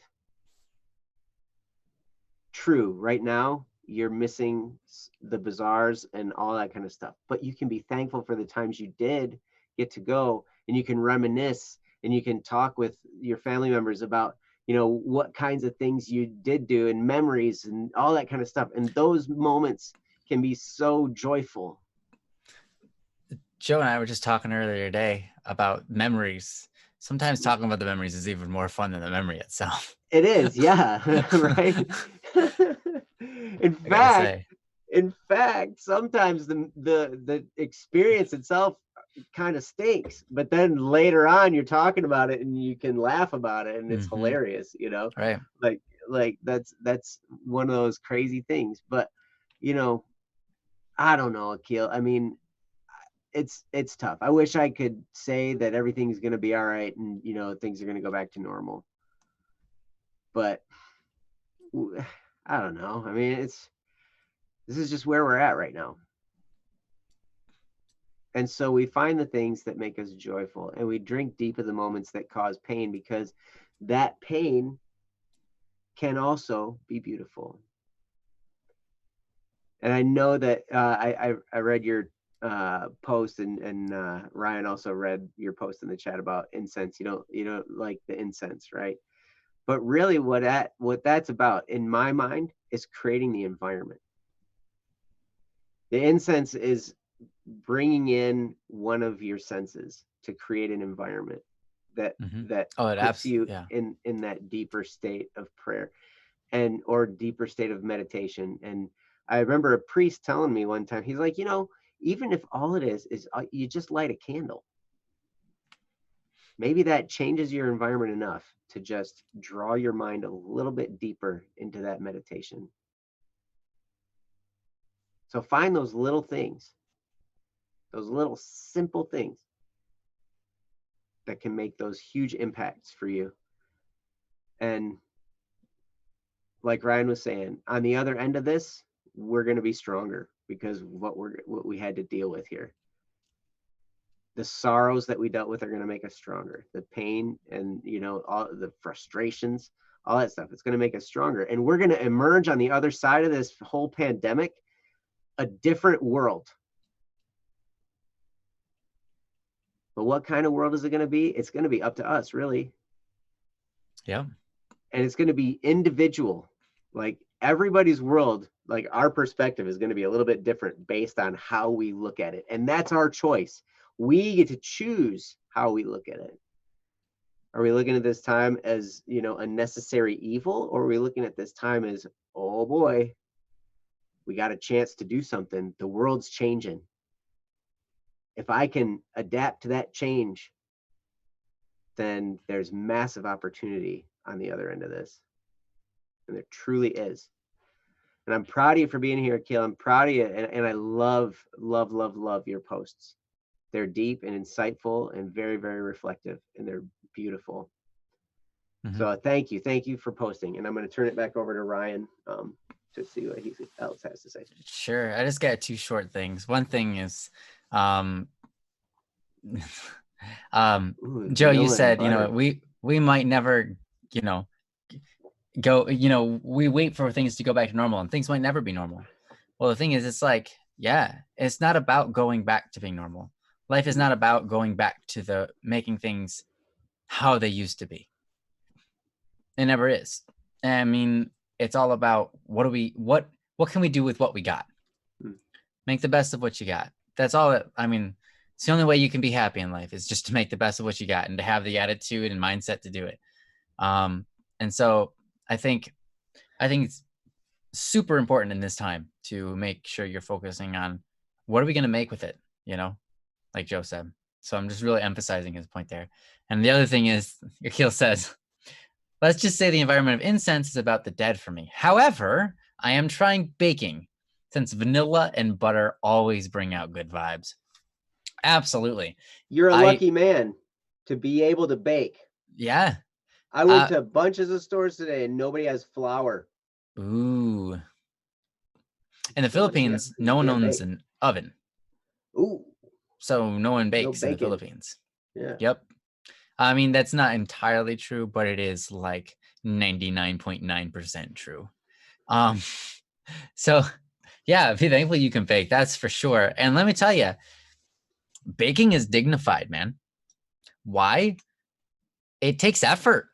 [SPEAKER 2] True, right now you're missing the bazaars and all that kind of stuff, but you can be thankful for the times you did get to go, and you can reminisce, and you can talk with your family members about, you know, what kinds of things you did do and memories and all that kind of stuff. And those moments can be so joyful.
[SPEAKER 1] Joe and I were just talking earlier today about memories. Sometimes talking about the memories is even more fun than the memory itself.
[SPEAKER 2] It is, yeah. Right. In fact, sometimes the experience itself kind of stinks, but then later on you're talking about it and you can laugh about it, and it's hilarious, you know.
[SPEAKER 1] Right.
[SPEAKER 2] Like that's one of those crazy things. But you know, I don't know, Akil. I mean, it's tough. I wish I could say that everything's going to be all right and, you know, things are going to go back to normal. But I don't know. I mean, this is just where we're at right now. And so we find the things that make us joyful, and we drink deep of the moments that cause pain, because that pain can also be beautiful. And I know that I read your post, and Ryan also read your post in the chat about incense. You don't like the incense, right? But really what that's about, in my mind, is creating the environment. The incense is bringing in one of your senses, to create an environment that
[SPEAKER 1] Oh, it
[SPEAKER 2] puts you
[SPEAKER 1] yeah.
[SPEAKER 2] in that deeper state of prayer and or deeper state of meditation. And I remember a priest telling me one time, he's like, even if all it is you just light a candle, maybe that changes your environment enough to just draw your mind a little bit deeper into that meditation. So find those little things, those little simple things that can make those huge impacts for you. And like Ryan was saying, on the other end of this, we're going to be stronger because what we had to deal with here. The sorrows that we dealt with are going to make us stronger. The pain and all the frustrations, all that stuff, it's going to make us stronger. And we're going to emerge on the other side of this whole pandemic a different world. But what kind of world is it going to be? It's going to be up to us, really.
[SPEAKER 1] Yeah.
[SPEAKER 2] And it's going to be individual. Like everybody's world, like our perspective is going to be a little bit different based on how we look at it. And that's our choice. We get to choose how we look at it. Are we looking at this time as, a necessary evil? Or are we looking at this time as, oh boy, we got a chance to do something. The world's changing. If I can adapt to that change, then there's massive opportunity on the other end of this. And there truly is. And I'm proud of you for being here, Akil. I'm proud of you. And I love, love, love, love your posts. They're deep and insightful and very, very reflective. And they're beautiful. So thank you. Thank you for posting. And I'm going to turn it back over to Ryan to see what he else has to say.
[SPEAKER 1] Sure. I just got 2 short things. One thing is, Joe, you said, we might never, go, we wait for things to go back to normal and things might never be normal. Well, the thing is, it's like, yeah, it's not about going back to being normal. Life is not about going back to making things how they used to be. It never is. I mean, it's all about what can we do with what we got? Make the best of what you got. That's all it's the only way you can be happy in life is just to make the best of what you got and to have the attitude and mindset to do it. And so I think it's super important in this time to make sure you're focusing on what are we going to make with it, like Joe said. So I'm just really emphasizing his point there. And the other thing is, Akil says, let's just say the environment of incense is about the dead for me. However, I am trying baking since vanilla and butter always bring out good vibes. Absolutely.
[SPEAKER 2] You're a lucky man to be able to bake.
[SPEAKER 1] Yeah.
[SPEAKER 2] I went to bunches of stores today and nobody has flour.
[SPEAKER 1] Ooh. In the Philippines, no one owns an oven.
[SPEAKER 2] Ooh.
[SPEAKER 1] So no one bakes in the Philippines.
[SPEAKER 2] Yeah.
[SPEAKER 1] Yep. I mean, that's not entirely true, but it is like 99.9% true. So yeah, be thankful you can bake. That's for sure. And let me tell you, baking is dignified, man. Why? It takes effort.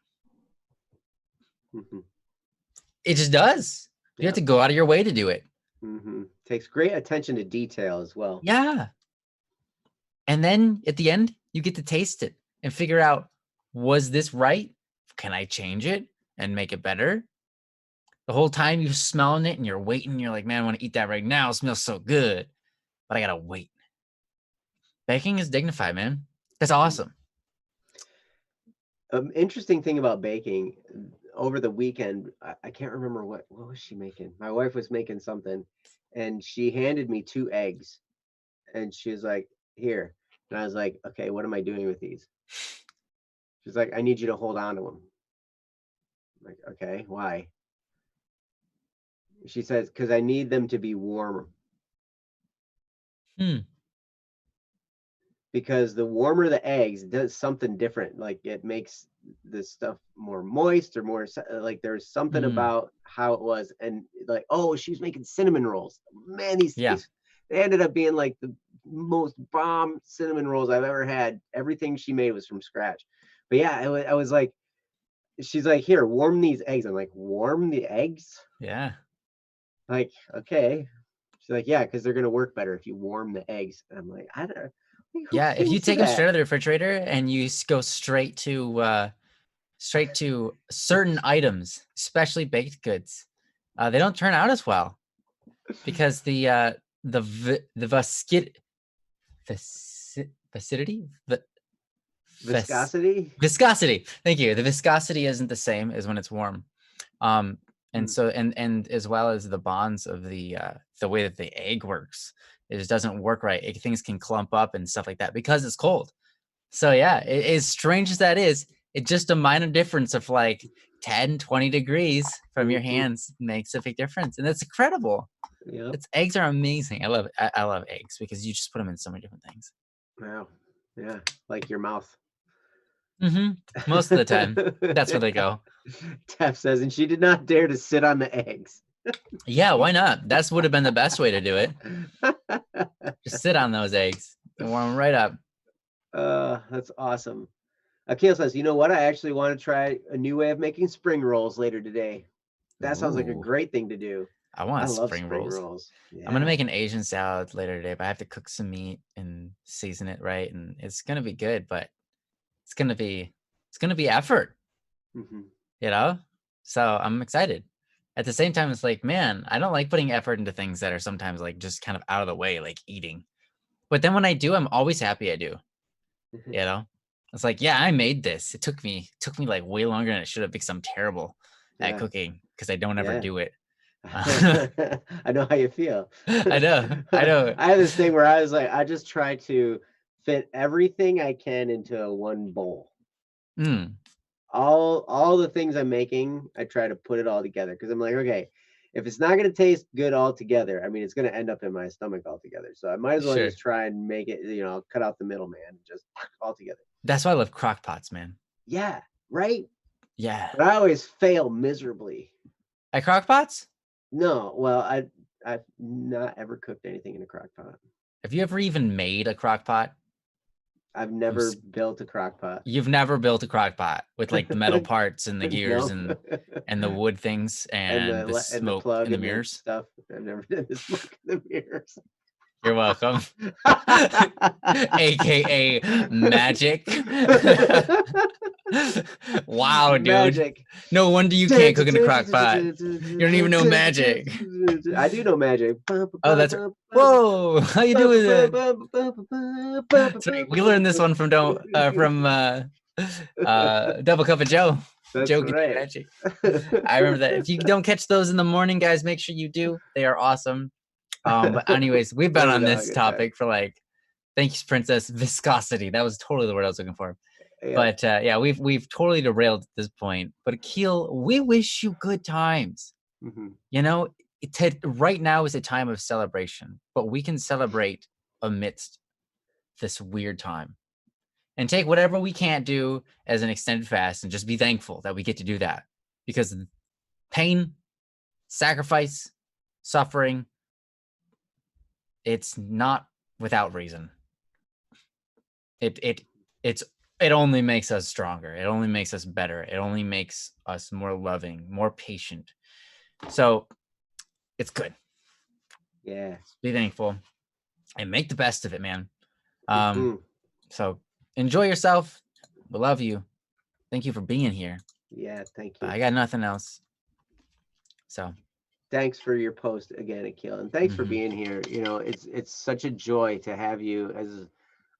[SPEAKER 1] It just does. You have to go out of your way to do it.
[SPEAKER 2] Takes great attention to detail as well.
[SPEAKER 1] Yeah. And then at the end, you get to taste it and figure out, was this right? Can I change it and make it better? The whole time you're smelling it and you're waiting. You're like, man, I want to eat that right now. It smells so good, but I got to wait. Baking is dignified, man. That's awesome.
[SPEAKER 2] Interesting thing about baking, over the weekend, I can't remember what was she making. My wife was making something and she handed me 2 eggs and she was like, here. And I was like, okay, what am I doing with these? She's like, I need you to hold on to them. I'm like, okay, why? She says, because I need them to be warm. Because the warmer the eggs does something different. Like it makes this stuff more moist or more like there's something about how it was. And like, oh, she was making cinnamon rolls. Man, these they ended up being like the most bomb cinnamon rolls I've ever had. Everything she made was from scratch. But yeah, I was like, she's like, here, warm these eggs. I'm like, warm the eggs?
[SPEAKER 1] Yeah.
[SPEAKER 2] Like, okay. She's like, yeah, because they're gonna work better if you warm the eggs. And I'm like,
[SPEAKER 1] Yeah, if you take them straight out of the refrigerator and you go straight to certain items, especially baked goods, they don't turn out as well because the viscidity,
[SPEAKER 2] Viscosity.
[SPEAKER 1] viscosity. Thank you. The viscosity isn't the same as when it's warm. And
[SPEAKER 2] Hmm.
[SPEAKER 1] so and as well as the bonds of the way that the egg works, it just doesn't work right. Things can clump up and stuff like that because it's cold. So yeah, as strange as that is, it's just a minor difference of like 10, 20 degrees from your hands makes a big difference. And that's incredible.
[SPEAKER 2] Yep.
[SPEAKER 1] Eggs are amazing. I love eggs because you just put them in so many different things.
[SPEAKER 2] Wow. Yeah. Like your mouth.
[SPEAKER 1] Most of the time, that's where they go.
[SPEAKER 2] Tef says, and she did not dare to sit on the eggs.
[SPEAKER 1] Yeah, why not? That's would have been the best way to do it. Just sit on those eggs and warm them right up.
[SPEAKER 2] That's awesome. Akil says, you know what? I actually want to try a new way of making spring rolls later today. That sounds like a great thing to do.
[SPEAKER 1] I love spring rolls. Yeah. I'm gonna make an Asian salad later today, but I have to cook some meat and season it right, and it's gonna be good, but it's gonna be effort. You know? So I'm excited. At the same time, it's like, man, I don't like putting effort into things that are sometimes like just kind of out of the way, like eating. But then when I do, I'm always happy I do. You know? It's like, yeah, I made this. It took me like way longer than it should have because I'm terrible at cooking because I don't ever do it.
[SPEAKER 2] I know how you feel.
[SPEAKER 1] I know.
[SPEAKER 2] I have this thing where I was like, I just try to fit everything I can into one bowl. All the things I'm making, I try to put it all together because I'm like, okay, if it's not going to taste good altogether, I mean, it's going to end up in my stomach altogether. So I might as well just try and make it, cut out the middleman, just all together.
[SPEAKER 1] That's why I love crock pots, man.
[SPEAKER 2] Yeah, right?
[SPEAKER 1] Yeah.
[SPEAKER 2] But I always fail miserably.
[SPEAKER 1] At crock pots?
[SPEAKER 2] No, well, I've not ever cooked anything in a crock pot.
[SPEAKER 1] Have you ever even made a crock pot?
[SPEAKER 2] I've never built a crock pot.
[SPEAKER 1] You've never built a crock pot with like the metal parts and the gears and the wood things and the smoke and the mirrors
[SPEAKER 2] stuff. I've never done the smoke in the mirrors.
[SPEAKER 1] You're welcome. AKA magic. Wow, dude. Magic. No wonder you can't cook in a crock pot. You don't even know magic.
[SPEAKER 2] I do know magic.
[SPEAKER 1] Oh, that's whoa! How you doing that? Sorry, we learned this one from Double Cup of Joe.
[SPEAKER 2] That's
[SPEAKER 1] Joe
[SPEAKER 2] right.
[SPEAKER 1] Magic. I remember that. If you don't catch those in the morning, guys, make sure you do. They are awesome. But anyways, we've been on this topic for like, thanks, Princess. Viscosity. That was totally the word I was looking for. Yeah. But yeah, we've totally derailed at this point. But Akil, we wish you good times. You know, right now is a time of celebration, but we can celebrate amidst this weird time and take whatever we can't do as an extended fast and just be thankful that we get to do that, because pain, sacrifice, suffering, it's not without reason. It only makes us stronger. It only makes us better. It only makes us more loving, more patient. So it's good.
[SPEAKER 2] Yeah.
[SPEAKER 1] Be thankful and make the best of it, man. So enjoy yourself. We love you. Thank you for being here.
[SPEAKER 2] Yeah, thank you.
[SPEAKER 1] I got nothing else. So
[SPEAKER 2] thanks for your post again, Akil, and thanks for being here. You know, it's such a joy to have you as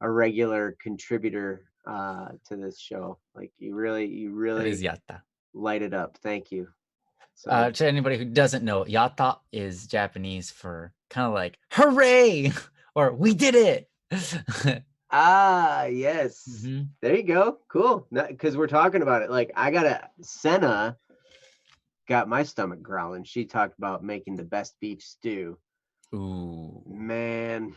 [SPEAKER 2] a regular contributor to this show. Like you really light it up. Thank you.
[SPEAKER 1] So, to anybody who doesn't know, yatta is Japanese for kind of like hooray or we did it.
[SPEAKER 2] Yes. There you go. Cool. Because we're talking about it. Like Senna got my stomach growling. She talked about making the best beef stew.
[SPEAKER 1] Ooh,
[SPEAKER 2] man.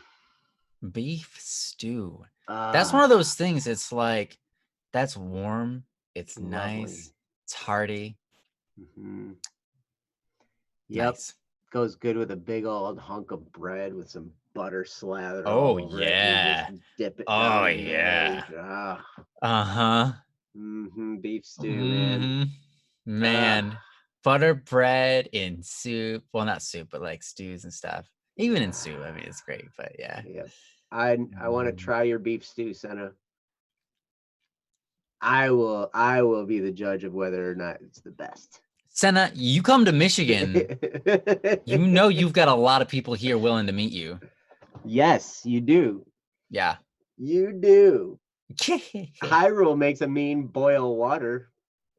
[SPEAKER 1] Beef stew. That's one of those things. It's like, that's warm. It's lovely. Nice. It's hearty.
[SPEAKER 2] Yep. Nice. Goes good with a big old hunk of bread with some butter slathered.
[SPEAKER 1] Oh yeah.
[SPEAKER 2] Dip it.
[SPEAKER 1] Oh yeah.
[SPEAKER 2] Beef stew, man.
[SPEAKER 1] Butter bread in soup. Well, not soup, but like stews and stuff. Even in soup, I mean, it's great. But yeah.
[SPEAKER 2] Yep. I want to try your beef stew, Senna. I will be the judge of whether or not it's the best.
[SPEAKER 1] Senna, you come to Michigan. You know you've got a lot of people here willing to meet you.
[SPEAKER 2] Yes, you do.
[SPEAKER 1] Yeah.
[SPEAKER 2] You do. Hyrule makes a mean boil water.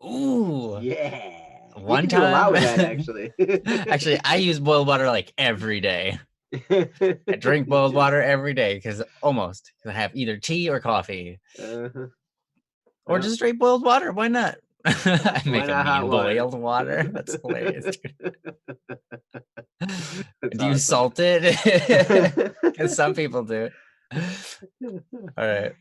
[SPEAKER 1] Ooh.
[SPEAKER 2] Yeah.
[SPEAKER 1] One
[SPEAKER 2] time. Do a lot with that,
[SPEAKER 1] actually, I use boiled water like every day. I drink boiled water every day because I have either tea or coffee. Or just straight boiled water. Why not? I make a mean boiled water. That's hilarious, dude. Do you salt it? Because some people do. All right.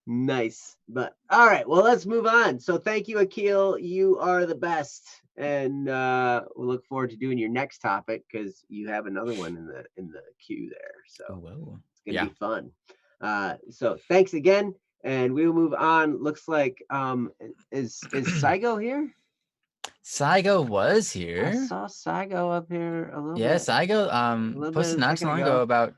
[SPEAKER 2] Nice. But all right, well, let's move on. So thank you, Akil. You are the best. And we'll look forward to doing your next topic because you have another one in the queue there. So it's gonna be fun. So thanks again. And we will move on. Looks like is Saigo here?
[SPEAKER 1] Saigo was here.
[SPEAKER 2] I saw Saigo up here a little bit.
[SPEAKER 1] Yeah, Saigo posted not too long ago about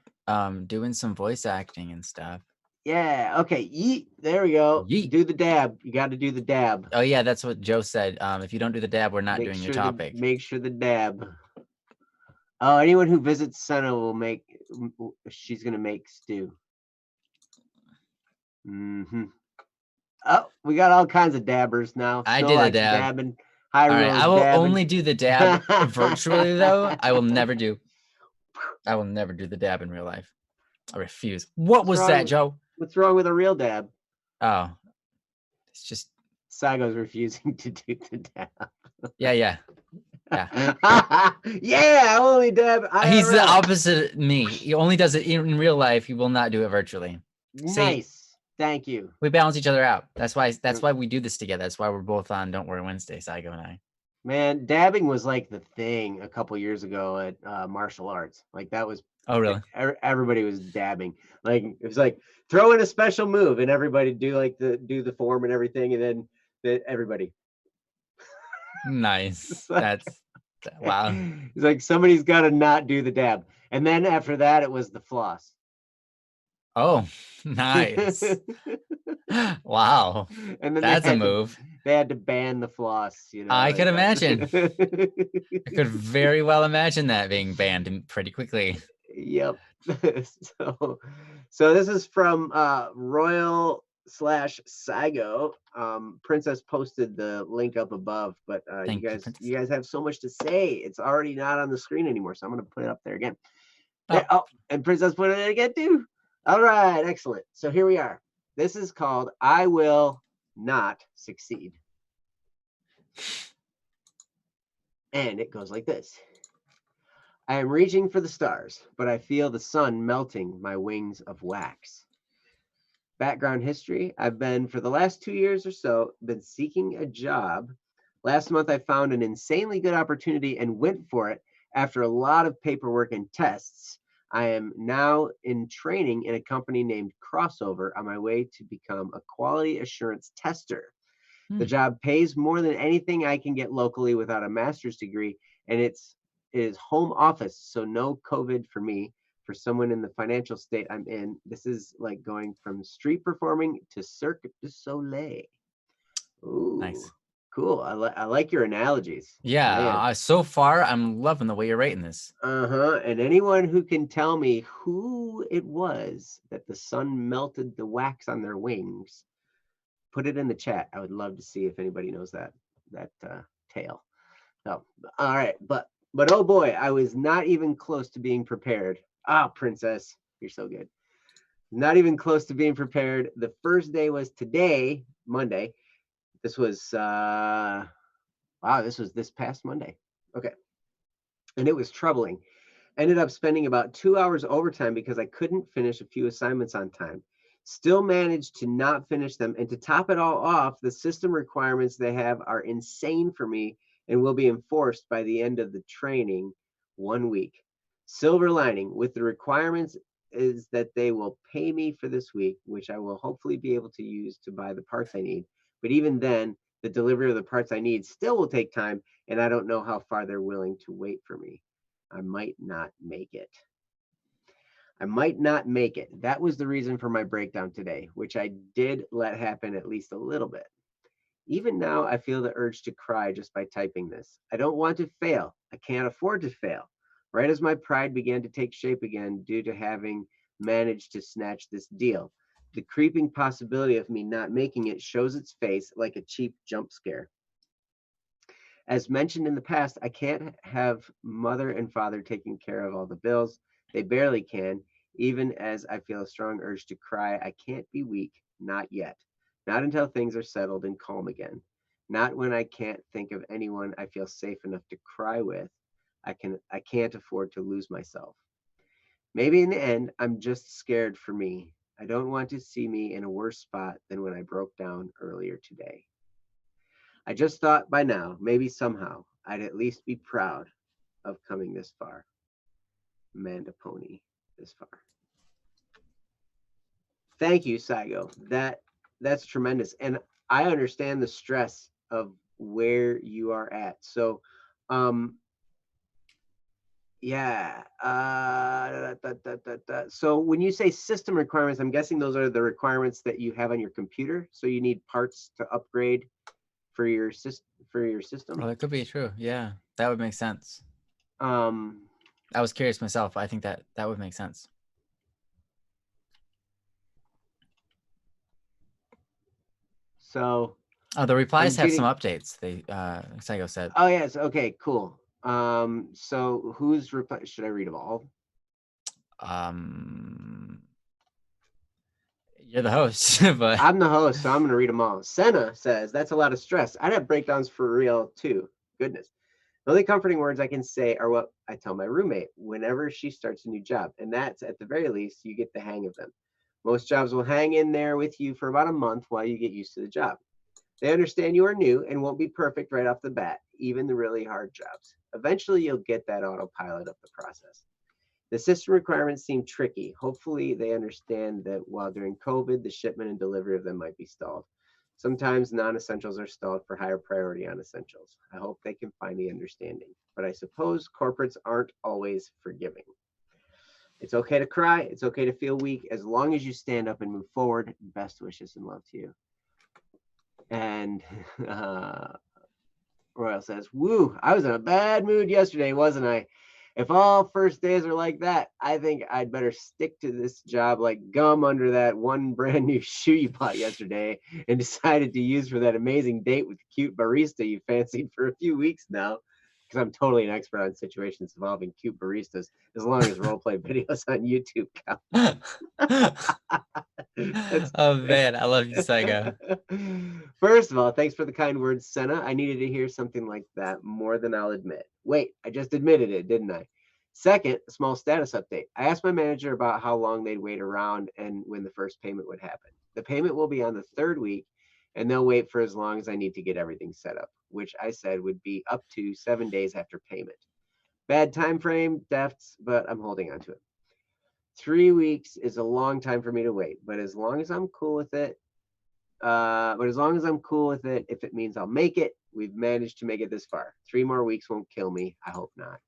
[SPEAKER 1] doing some voice acting and stuff.
[SPEAKER 2] Yeah, okay. Yeet. There we go. Yeet. Do the dab. You got to do the dab.
[SPEAKER 1] Oh yeah, that's what Joe said. If you don't do the dab, we're not doing your topic.
[SPEAKER 2] Make sure the dab. Oh, anyone who visits Senna will make. She's gonna make stew. Oh, we got all kinds of dabbers now.
[SPEAKER 1] I did a dab.
[SPEAKER 2] Dabbing.
[SPEAKER 1] All right, I will only do the dab virtually though. I will never do the dab in real life. I refuse. What was that, Joe?
[SPEAKER 2] What's wrong with a real dab?
[SPEAKER 1] Oh, it's just
[SPEAKER 2] Saigo's refusing to do the dab.
[SPEAKER 1] Yeah.
[SPEAKER 2] Yeah, only dab.
[SPEAKER 1] He's the opposite of me. He only does it in real life. He will not do it virtually.
[SPEAKER 2] Nice. See, thank you.
[SPEAKER 1] We balance each other out. That's why we do this together. That's why we're both on Don't Worry Wednesday, Saigo and I.
[SPEAKER 2] Man, dabbing was like the thing a couple years ago at martial arts. Like that was.
[SPEAKER 1] Oh really?
[SPEAKER 2] Everybody was dabbing. Like it was like throw in a special move and everybody do the form and everything, and then everybody.
[SPEAKER 1] Nice. That's wow.
[SPEAKER 2] It's like somebody's got to not do the dab, and then after that it was the floss.
[SPEAKER 1] Oh, nice. Wow. And then that's a move.
[SPEAKER 2] They had to ban the floss. You know,
[SPEAKER 1] I could imagine. I could very well imagine that being banned pretty quickly.
[SPEAKER 2] Yep. So this is from Royal/Saigo. Princess posted the link up above, but you guys have so much to say. It's already not on the screen anymore, so I'm going to put it up there again. And Princess put it in again too. All right, excellent. So here we are. This is called I Will Not Succeed. And it goes like this. I am reaching for the stars, but I feel the sun melting my wings of wax. Background history. I've been, for the last 2 years or so, been seeking a job. Last month, I found an insanely good opportunity and went for it after a lot of paperwork and tests. I am now in training in a company named Crossover on my way to become a quality assurance tester. The job pays more than anything I can get locally without a master's degree, and it is home office, so no COVID for me. For someone in the financial state I'm in, this is like going from street performing to Cirque du Soleil. Ooh, nice. Cool. I like your analogies.
[SPEAKER 1] Yeah, so far I'm loving the way you're rating this.
[SPEAKER 2] And anyone who can tell me who it was that the sun melted the wax on their wings, put it in the chat. I would love to see if anybody knows that tale. So, all right, but oh boy, I was not even close to being prepared. Princess, you're so good. Not even close to being prepared. The first day was today, Monday. This was this was this past Monday. Okay. And it was troubling. Ended up spending about 2 hours overtime because I couldn't finish a few assignments on time. Still managed to not finish them. And to top it all off, the system requirements they have are insane for me and will be enforced by the end of the training 1 week. Silver lining with the requirements is that they will pay me for this week, which I will hopefully be able to use to buy the parts I need. But even then, the delivery of the parts I need still will take time, and I don't know how far they're willing to wait for me. I might not make it. I might not make it. That was the reason for my breakdown today, which I did let happen at least a little bit. Even now, I feel the urge to cry just by typing this. I don't want to fail. I can't afford to fail. Right as my pride began to take shape again due to having managed to snatch this deal, the creeping possibility of me not making it shows its face like a cheap jump scare. As mentioned in the past, I can't have mother and father taking care of all the bills. They barely can. Even as I feel a strong urge to cry, I can't be weak. Not yet. Not until things are settled and calm again. Not when I can't think of anyone I feel safe enough to cry with. I can't afford to lose myself. Maybe in the end, I'm just scared for me. I don't want to see me in a worse spot than when I broke down earlier today. I just thought by now, maybe somehow, I'd at least be proud of coming this far. Amanda Pony, this far. Thank you, Saigo. That's tremendous, and I understand the stress of where you are at. So, yeah. So when you say system requirements, I'm guessing those are the requirements that you have on your computer. So you need parts to upgrade for your system.
[SPEAKER 1] Well, that could be true. Yeah, that would make sense.
[SPEAKER 2] Um,
[SPEAKER 1] I was curious myself. I think that would make sense.
[SPEAKER 2] So
[SPEAKER 1] the replies have some updates. They Saigo said.
[SPEAKER 2] Oh yes, okay, cool. So who's reply? Should I read them all?
[SPEAKER 1] You're the host, but
[SPEAKER 2] I'm the host, so I'm gonna read them all. Senna says that's a lot of stress. I'd have breakdowns for real too. Goodness. The only comforting words I can say are what I tell my roommate whenever she starts a new job, and that's at the very least you get the hang of them. Most jobs will hang in there with you for about a month while you get used to the job. They understand you are new and won't be perfect right off the bat, even the really hard jobs. Eventually, you'll get that autopilot of the process. The system requirements seem tricky. Hopefully, they understand that while during COVID, the shipment and delivery of them might be stalled. Sometimes non essentials are stalled for higher priority on essentials. I hope they can find the understanding. But I suppose corporates aren't always forgiving. It's okay to cry. It's okay to feel weak as long as you stand up and move forward. Best wishes and love to you. And Royal says, woo, I was in a bad mood yesterday, wasn't I? If all first days are like that, I think I'd better stick to this job like gum under that one brand new shoe you bought yesterday and decided to use for that amazing date with the cute barista you fancied for a few weeks now. Because I'm totally an expert on situations involving cute baristas, as long as roleplay videos on YouTube count.
[SPEAKER 1] Oh man, I love you, Saigo.
[SPEAKER 2] First of all, thanks for the kind words, Senna. I needed to hear something like that more than I'll admit. Wait, I just admitted it, didn't I? Second, a small status update. I asked my manager about how long they'd wait around and when the first payment would happen. The payment will be on the third week, and they'll wait for as long as I need to get everything set up, which I said would be up to 7 days after payment. Bad time frame, deaths, but I'm holding on to it. 3 weeks is a long time for me to wait, but as long as I'm cool with it, if it means I'll make it, we've managed to make it this far. 3 more weeks won't kill me. I hope not.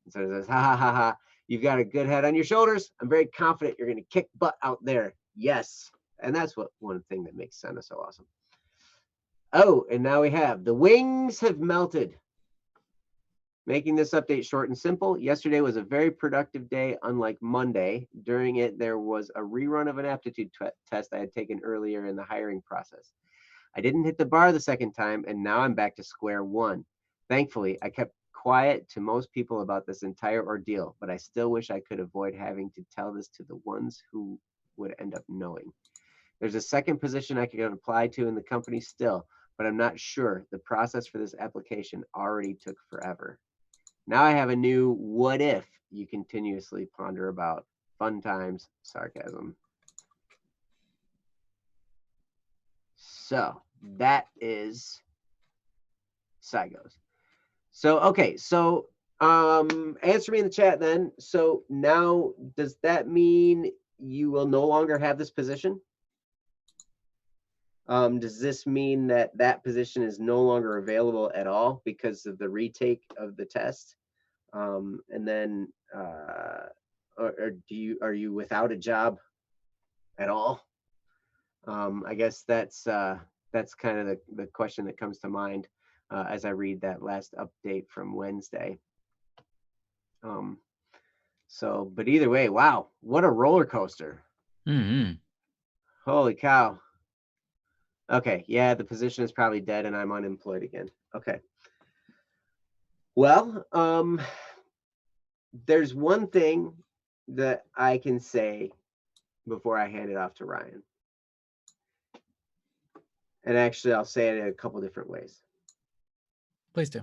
[SPEAKER 2] And so it says, ha ha ha ha. You've got a good head on your shoulders. I'm very confident you're going to kick butt out there. Yes. And that's one thing that makes Senna so awesome. Oh, and now we have the wings have melted. Making this update short and simple, yesterday was a very productive day, unlike Monday. During it, there was a rerun of an aptitude test I had taken earlier in the hiring process. I didn't hit the bar the second time, and now I'm back to square one. Thankfully, I kept quiet to most people about this entire ordeal, but I still wish I could avoid having to tell this to the ones who would end up knowing. There's a second position I could apply to in the company still, but I'm not sure. The process for this application already took forever. Now I have a new what if you continuously ponder about. Fun times, sarcasm. So that is Saigo's. So, okay. So answer me in the chat then. So now, does that mean you will no longer have this position? Does this mean that that position is no longer available at all because of the retake of the test? And then or are you without a job at all? I guess that's kind of the question that comes to mind as I read that last update from Wednesday. So, but either way, wow, what a roller coaster.
[SPEAKER 1] Mm-hmm.
[SPEAKER 2] Holy cow. Okay, yeah, the position is probably dead and I'm unemployed again. Okay. Well, there's one thing that I can say before I hand it off to Ryan. And actually, I'll say it in a couple different ways.
[SPEAKER 1] Please do.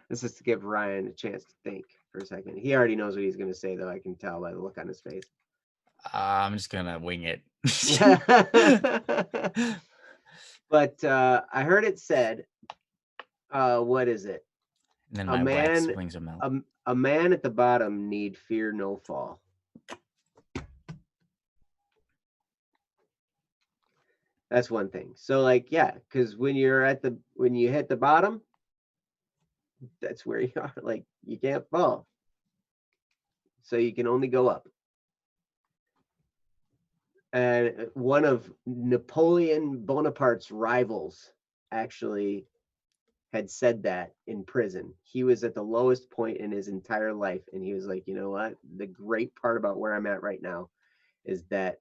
[SPEAKER 2] This is to give Ryan a chance to think for a second. He already knows what he's going to say, though. I can tell by the look on his face.
[SPEAKER 1] I'm just going to wing it.
[SPEAKER 2] But I heard it said, what is it?
[SPEAKER 1] And then my wax wings will melt.
[SPEAKER 2] A man at the bottom need fear no fall. That's one thing. So like, yeah, because when you hit the bottom, that's where you are. Like, you can't fall. So you can only go up. And one of Napoleon Bonaparte's rivals actually had said that in prison. He was at the lowest point in his entire life. And he was like, you know what? The great part about where I'm at right now is that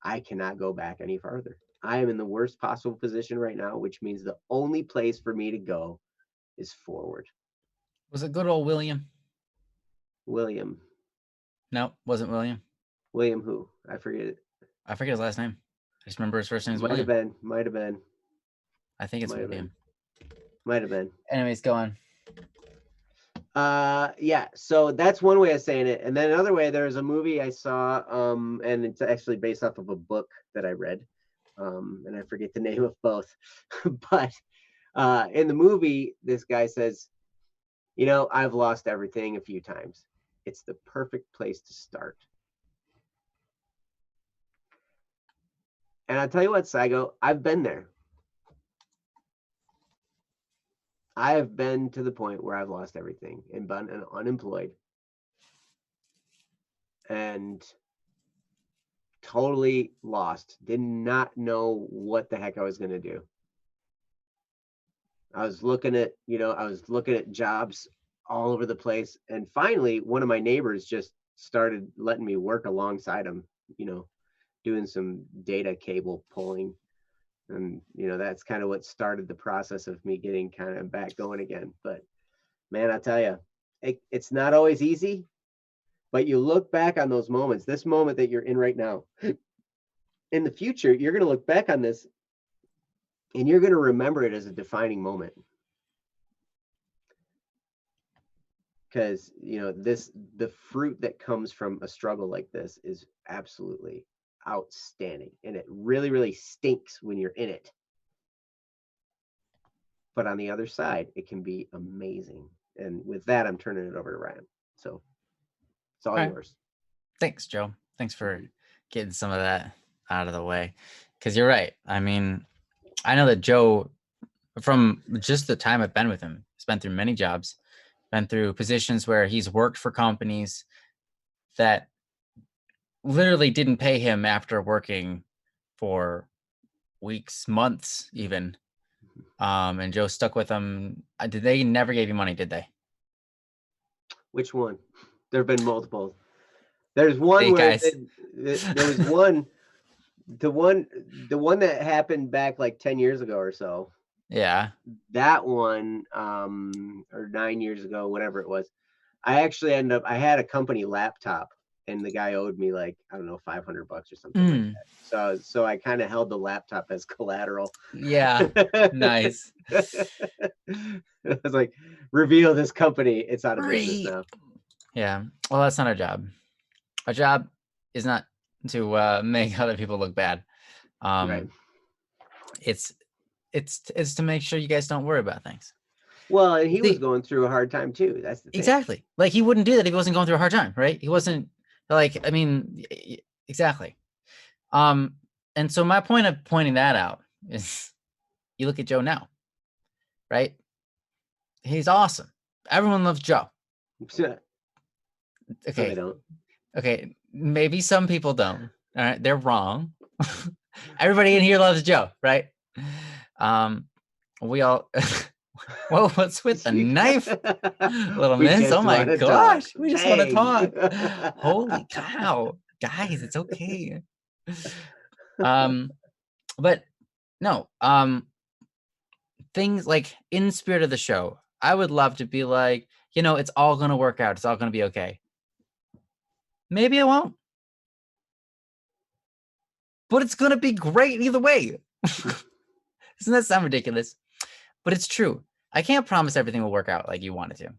[SPEAKER 2] I cannot go back any farther. I am in the worst possible position right now, which means the only place for me to go is forward.
[SPEAKER 1] Was it good old William?
[SPEAKER 2] William.
[SPEAKER 1] No, wasn't William.
[SPEAKER 2] William who? I forget it.
[SPEAKER 1] I forget his last name. I just remember his first name is William.
[SPEAKER 2] Might have been.
[SPEAKER 1] I think it's William.
[SPEAKER 2] Might have been.
[SPEAKER 1] Anyways, go on.
[SPEAKER 2] Yeah, so that's one way of saying it. And then another way, there's a movie I saw, and it's actually based off of a book that I read. And I forget the name of both. But in the movie, this guy says, you know, I've lost everything a few times. It's the perfect place to start. And I'll tell you what, Saigo, I've been there. I have been to the point where I've lost everything and been unemployed and totally lost. Did not know what the heck I was going to do. I was looking at jobs all over the place. And finally, one of my neighbors just started letting me work alongside him, you know, doing some data cable pulling. And, you know, that's kind of what started the process of me getting kind of back going again. But man, I tell you, it's not always easy, but you look back on those moments, this moment that you're in right now, in the future, you're going to look back on this and you're going to remember it as a defining moment. Because, you know, the fruit that comes from a struggle like this is absolutely outstanding, and it really, really stinks when you're in it, but on the other side it can be amazing. And with that, I'm turning it over to Ryan, so it's all yours.
[SPEAKER 1] Thanks, Joe. Thanks for getting some of that out of the way, because you're right. I mean, I know that Joe, from just the time I've been with him, has been through many jobs, been through positions where he's worked for companies that literally didn't pay him after working for weeks, months even. And Joe stuck with them. Did they never gave you money, did they?
[SPEAKER 2] Which one? There have been multiple. There's one hey, where there was one, the one that happened back like 10 years ago or so.
[SPEAKER 1] Yeah.
[SPEAKER 2] That one, or 9 years ago, whatever it was. I actually I had a company laptop, and the guy owed me like, I don't know, $500 or something like that. So I kind of held the laptop as collateral.
[SPEAKER 1] Yeah. Nice.
[SPEAKER 2] I was like, reveal this company. It's out of business now.
[SPEAKER 1] Yeah. Well, that's not our job. Our job is not to make other people look bad.
[SPEAKER 2] Right.
[SPEAKER 1] It's to make sure you guys don't worry about things.
[SPEAKER 2] Well, and he was going through a hard time too. That's the thing.
[SPEAKER 1] Exactly. Like, he wouldn't do that if he wasn't going through a hard time, right? He wasn't like, I mean, exactly. And so my point of pointing that out is, you look at Joe now, right? He's awesome. Everyone loves Joe. Okay.
[SPEAKER 2] No, they don't.
[SPEAKER 1] Okay, maybe some people don't. All right, they're wrong. Everybody in here loves Joe, right? We all. Whoa, what's with the knife, little miss? Oh my gosh, we just want to talk. Holy cow, guys, it's okay. But no, things like in spirit of the show, I would love to be like, it's all gonna work out. It's all gonna be okay. Maybe it won't. But it's going to be great either way. Doesn't that sound ridiculous? But it's true. I can't promise everything will work out like you want it to.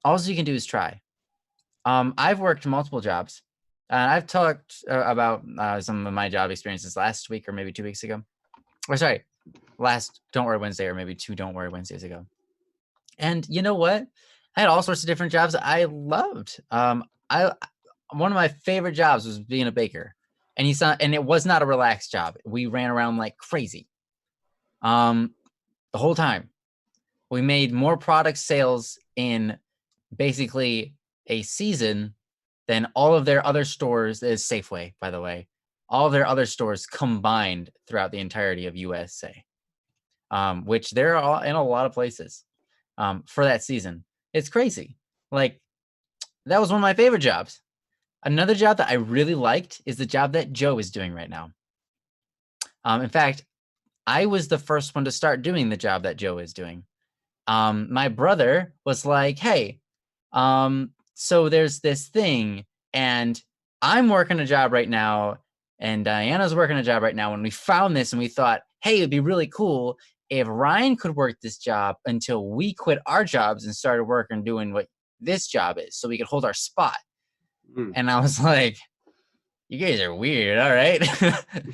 [SPEAKER 1] All you can do is try. I've worked multiple jobs. I've talked about some of my job experiences last week or maybe 2 weeks ago. Or sorry, last Don't Worry Wednesday or maybe 2 Don't Worry Wednesdays ago. And you know what? I had all sorts of different jobs I loved. One of my favorite jobs was being a baker. And it was not a relaxed job. We ran around like crazy. The whole time. We made more product sales in basically a season than all of their other stores. Is Safeway, by the way. All of their other stores combined throughout the entirety of USA. Which they're all in a lot of places for that season. It's crazy. Like, that was one of my favorite jobs. Another job that I really liked is the job that Joe is doing right now. In fact, I was the first one to start doing the job that Joe is doing. My brother was like, hey, so there's this thing, and I'm working a job right now, and Diana's working a job right now, and we found this, and we thought, hey, it'd be really cool if Ryan could work this job until we quit our jobs and started working doing what this job is, so we could hold our spot. And I was like, you guys are weird. All right.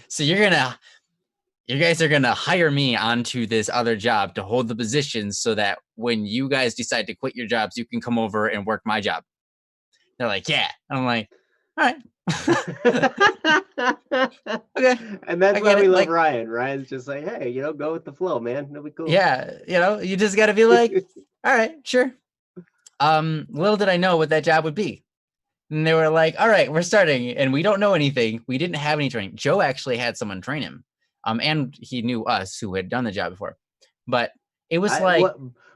[SPEAKER 1] So you guys are going to hire me onto this other job to hold the position so that when you guys decide to quit your jobs, you can come over and work my job. They're like, yeah. I'm like, all right. Okay.
[SPEAKER 2] And that's why we love Ryan. Ryan's just like, hey, go with the flow, man. It'll be cool.
[SPEAKER 1] Yeah. You just got to be like, all right, sure. Little did I know what that job would be. And they were like, all right, we're starting. And we don't know anything. We didn't have any training. Joe actually had someone train him. And he knew us who had done the job before. But it was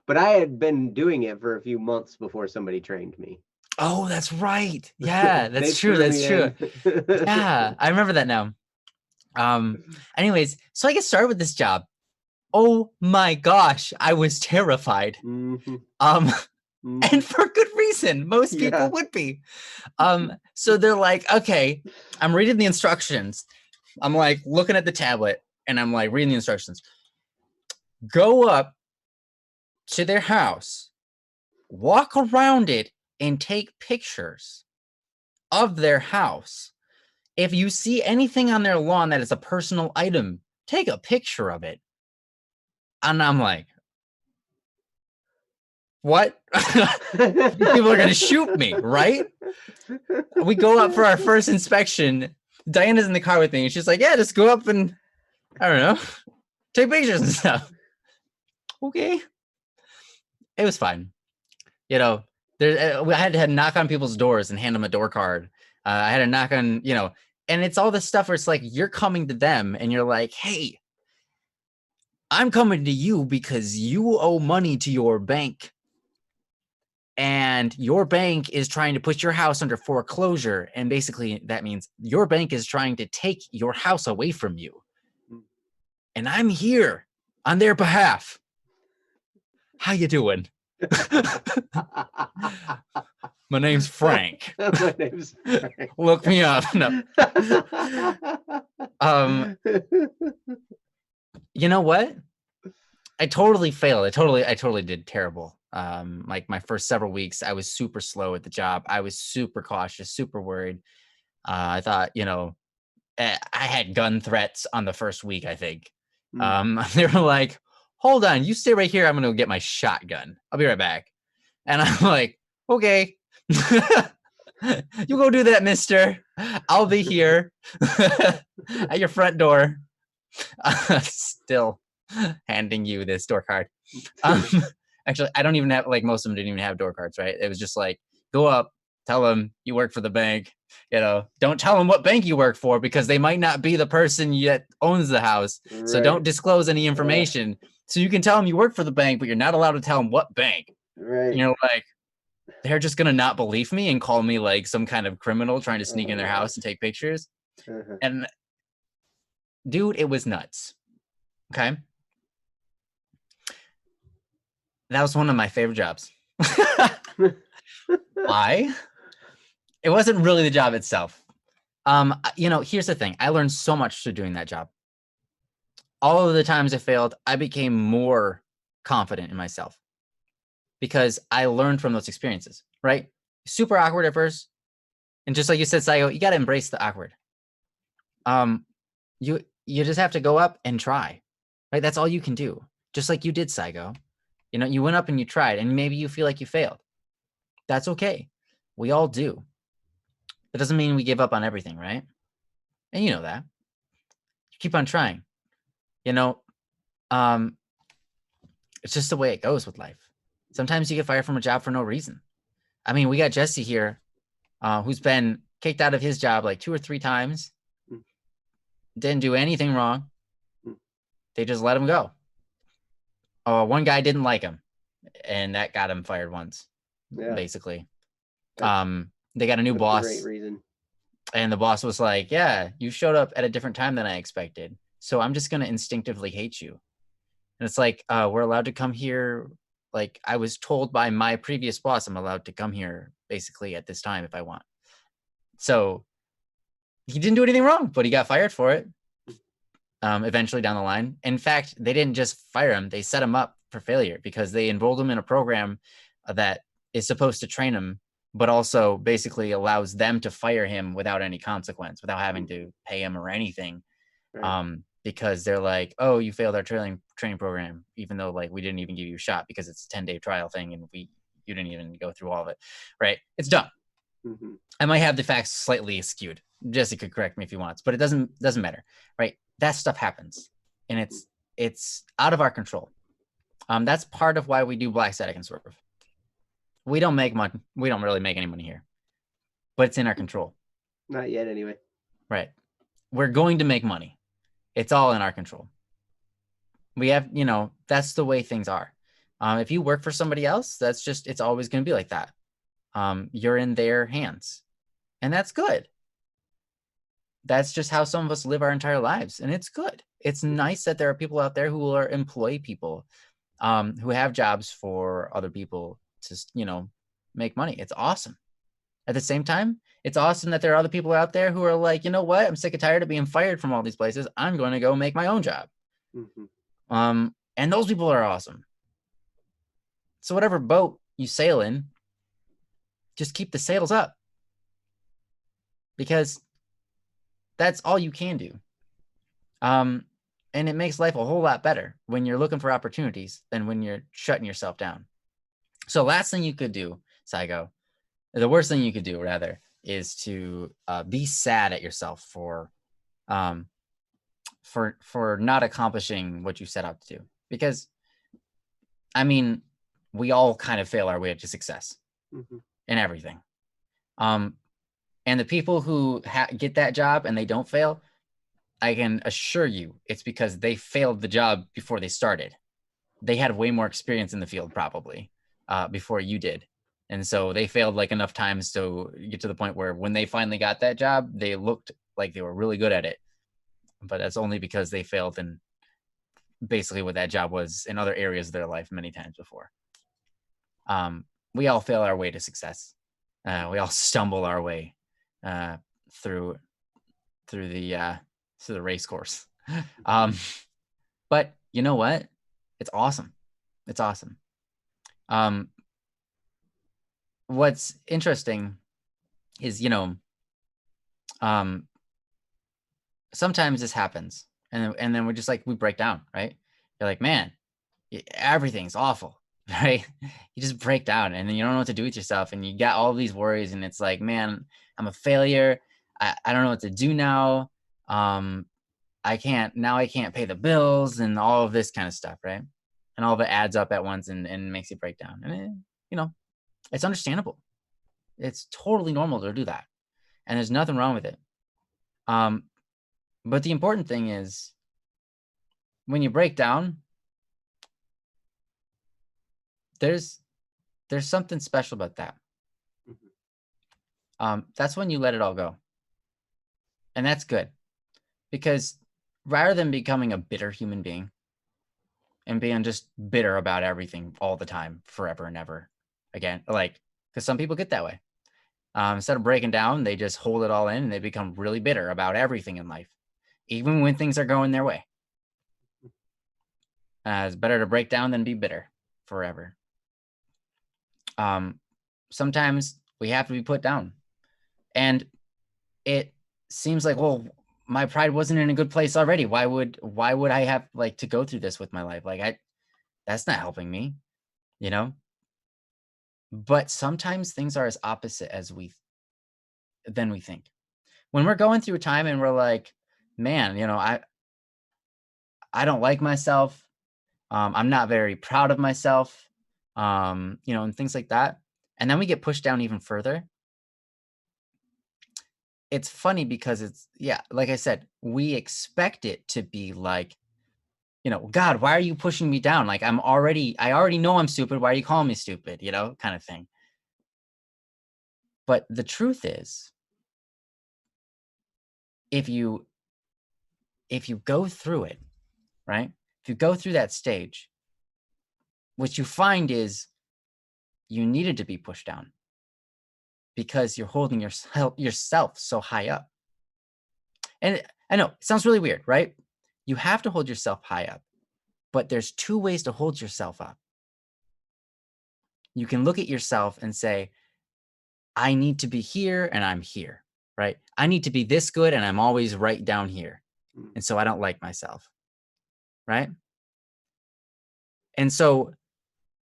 [SPEAKER 2] but I had been doing it for a few months before somebody trained me.
[SPEAKER 1] Oh, that's right. Yeah, that's true. That's true. Yeah, I remember that now. Anyways, so I get started with this job. Oh my gosh, I was terrified. And for good reason. Most people would be. So they're like, okay, I'm reading the instructions. I'm like looking at the tablet and I'm like reading the instructions. Go up to their house, walk around it, and take pictures of their house. If you see anything on their lawn that is a personal item, take a picture of it. And I'm like, what? People are going to shoot me, right? We go up for our first inspection. Diana's in the car with me, and she's like, yeah, just go up and, I don't know, take pictures and stuff. Okay. It was fine. I had to knock on people's doors and hand them a door card. I had to knock on, and it's all this stuff where it's like, you're coming to them and you're like, hey, I'm coming to you because you owe money to your bank. And your bank is trying to put your house under foreclosure. And basically that means your bank is trying to take your house away from you. And I'm here on their behalf. How you doing? My name's Frank.
[SPEAKER 2] My name's Frank.
[SPEAKER 1] Look me up. No. You know what? I totally failed. I totally did terrible. Like my first several weeks, I was super slow at the job. I was super cautious, super worried. I thought, I had gun threats on the first week, I think. They were like, hold on, you stay right here. I'm going to get my shotgun. I'll be right back. And I'm like, okay, you go do that, mister. I'll be here at your front door. Still handing you this door card. Actually, I don't even have, most of them didn't even have door cards, right? It was just like, go up, tell them you work for the bank. Don't tell them what bank you work for, because they might not be the person that owns the house. Right. So don't disclose any information. So you can tell them you work for the bank, but you're not allowed to tell them what bank.
[SPEAKER 2] Right.
[SPEAKER 1] Like, they're just going to not believe me and call me like some kind of criminal trying to sneak in their house and take pictures. And dude, it was nuts. Okay. That was one of my favorite jobs. Why? It wasn't really the job itself. Here's the thing. I learned so much through doing that job. All of the times I failed, I became more confident in myself because I learned from those experiences, right? Super awkward at first. And just like you said, Saigo, you got to embrace the awkward. You just have to go up and try, right? That's all you can do. Just like you did, Saigo. You went up and you tried, and maybe you feel like you failed. That's okay. We all do. That doesn't mean we give up on everything, right? And you know that. You keep on trying. It's just the way it goes with life. Sometimes you get fired from a job for no reason. I mean, we got Jesse here, who's been kicked out of his job like 2 or 3 times. Didn't do anything wrong. They just let him go. One guy didn't like him, and that got him fired once, basically. They got a new boss.
[SPEAKER 2] Great reason.
[SPEAKER 1] And the boss was like, yeah, you showed up at a different time than I expected, so I'm just going to instinctively hate you. And it's like, we're allowed to come here. Like, I was told by my previous boss, I'm allowed to come here basically at this time if I want. So he didn't do anything wrong, but he got fired for it. Eventually down the line. In fact, they didn't just fire him, they set him up for failure because they enrolled him in a program that is supposed to train him, but also basically allows them to fire him without any consequence, without having to pay him or anything. Right. Because they're like, oh, you failed our training program, even though like we didn't even give you a shot because it's a 10-day trial thing and you didn't even go through all of it. Right? It's dumb. Mm-hmm. I might have the facts slightly skewed. Jesse could correct me if he wants, but it doesn't matter, right? That stuff happens, and it's out of our control. That's part of why we do Black Static and Swerve. We don't make money. We don't really make any money here, but it's in our control.
[SPEAKER 2] Not yet, anyway.
[SPEAKER 1] Right. We're going to make money. It's all in our control. We have, that's the way things are. If you work for somebody else, it's always going to be like that. You're in their hands, and that's good. That's just how some of us live our entire lives, and it's good. It's nice that there are people out there who are employ people, who have jobs for other people to, make money. It's awesome. At the same time, it's awesome that there are other people out there who are like, you know what? I'm sick and tired of being fired from all these places. I'm going to go make my own job. Mm-hmm. And those people are awesome. So whatever boat you sail in, just keep the sails up, because that's all you can do. And it makes life a whole lot better when you're looking for opportunities than when you're shutting yourself down. So last thing you could do, Saigo, the worst thing you could do rather, is to be sad at yourself for not accomplishing what you set out to do. Because, I mean, we all kind of fail our way to success in everything. And the people who get that job and they don't fail, I can assure you it's because they failed the job before they started. They had way more experience in the field probably before you did. And so they failed like enough times to get to the point where when they finally got that job, they looked like they were really good at it. But that's only because they failed in basically what that job was in other areas of their life many times before. We all fail our way to success. We all stumble our way through the race course. But you know what? It's awesome. It's awesome. What's interesting is, sometimes this happens and then we're just like, we break down, right? You're like, man, everything's awful, right? You just break down and then you don't know what to do with yourself. And you got all these worries and it's like, man, I'm a failure. I don't know what to do now. I can't pay the bills and all of this kind of stuff, right? And all of it adds up at once and makes you break down. And it's understandable. It's totally normal to do that. And there's nothing wrong with it. But the important thing is when you break down, there's something special about that. That's when you let it all go. And that's good, because rather than becoming a bitter human being and being just bitter about everything all the time, forever and ever again, like, because some people get that way. Instead of breaking down, they just hold it all in and they become really bitter about everything in life, even when things are going their way. It's better to break down than be bitter forever. Sometimes we have to be put down. And it seems like, well, my pride wasn't in a good place already. Why would I have like to go through this with my life? Like that's not helping me, you know? But sometimes things are as opposite as than we think. When we're going through a time and we're like, man, you know, I don't like myself. I'm not very proud of myself. You know, and things like that. And then we get pushed down even further. It's funny because it's, yeah, like I said, we expect it to be like, you know, God, why are you pushing me down? Like I already know I'm stupid. Why are you calling me stupid? You know, kind of thing. But the truth is, if you go through it, right? If you go through that stage, what you find is you needed to be pushed down because you're holding yourself so high up. And I know it sounds really weird, right? You have to hold yourself high up, but there's two ways to hold yourself up. You can look at yourself and say, I need to be here and I'm here, right? I need to be this good and I'm always right down here. And so I don't like myself, right? And so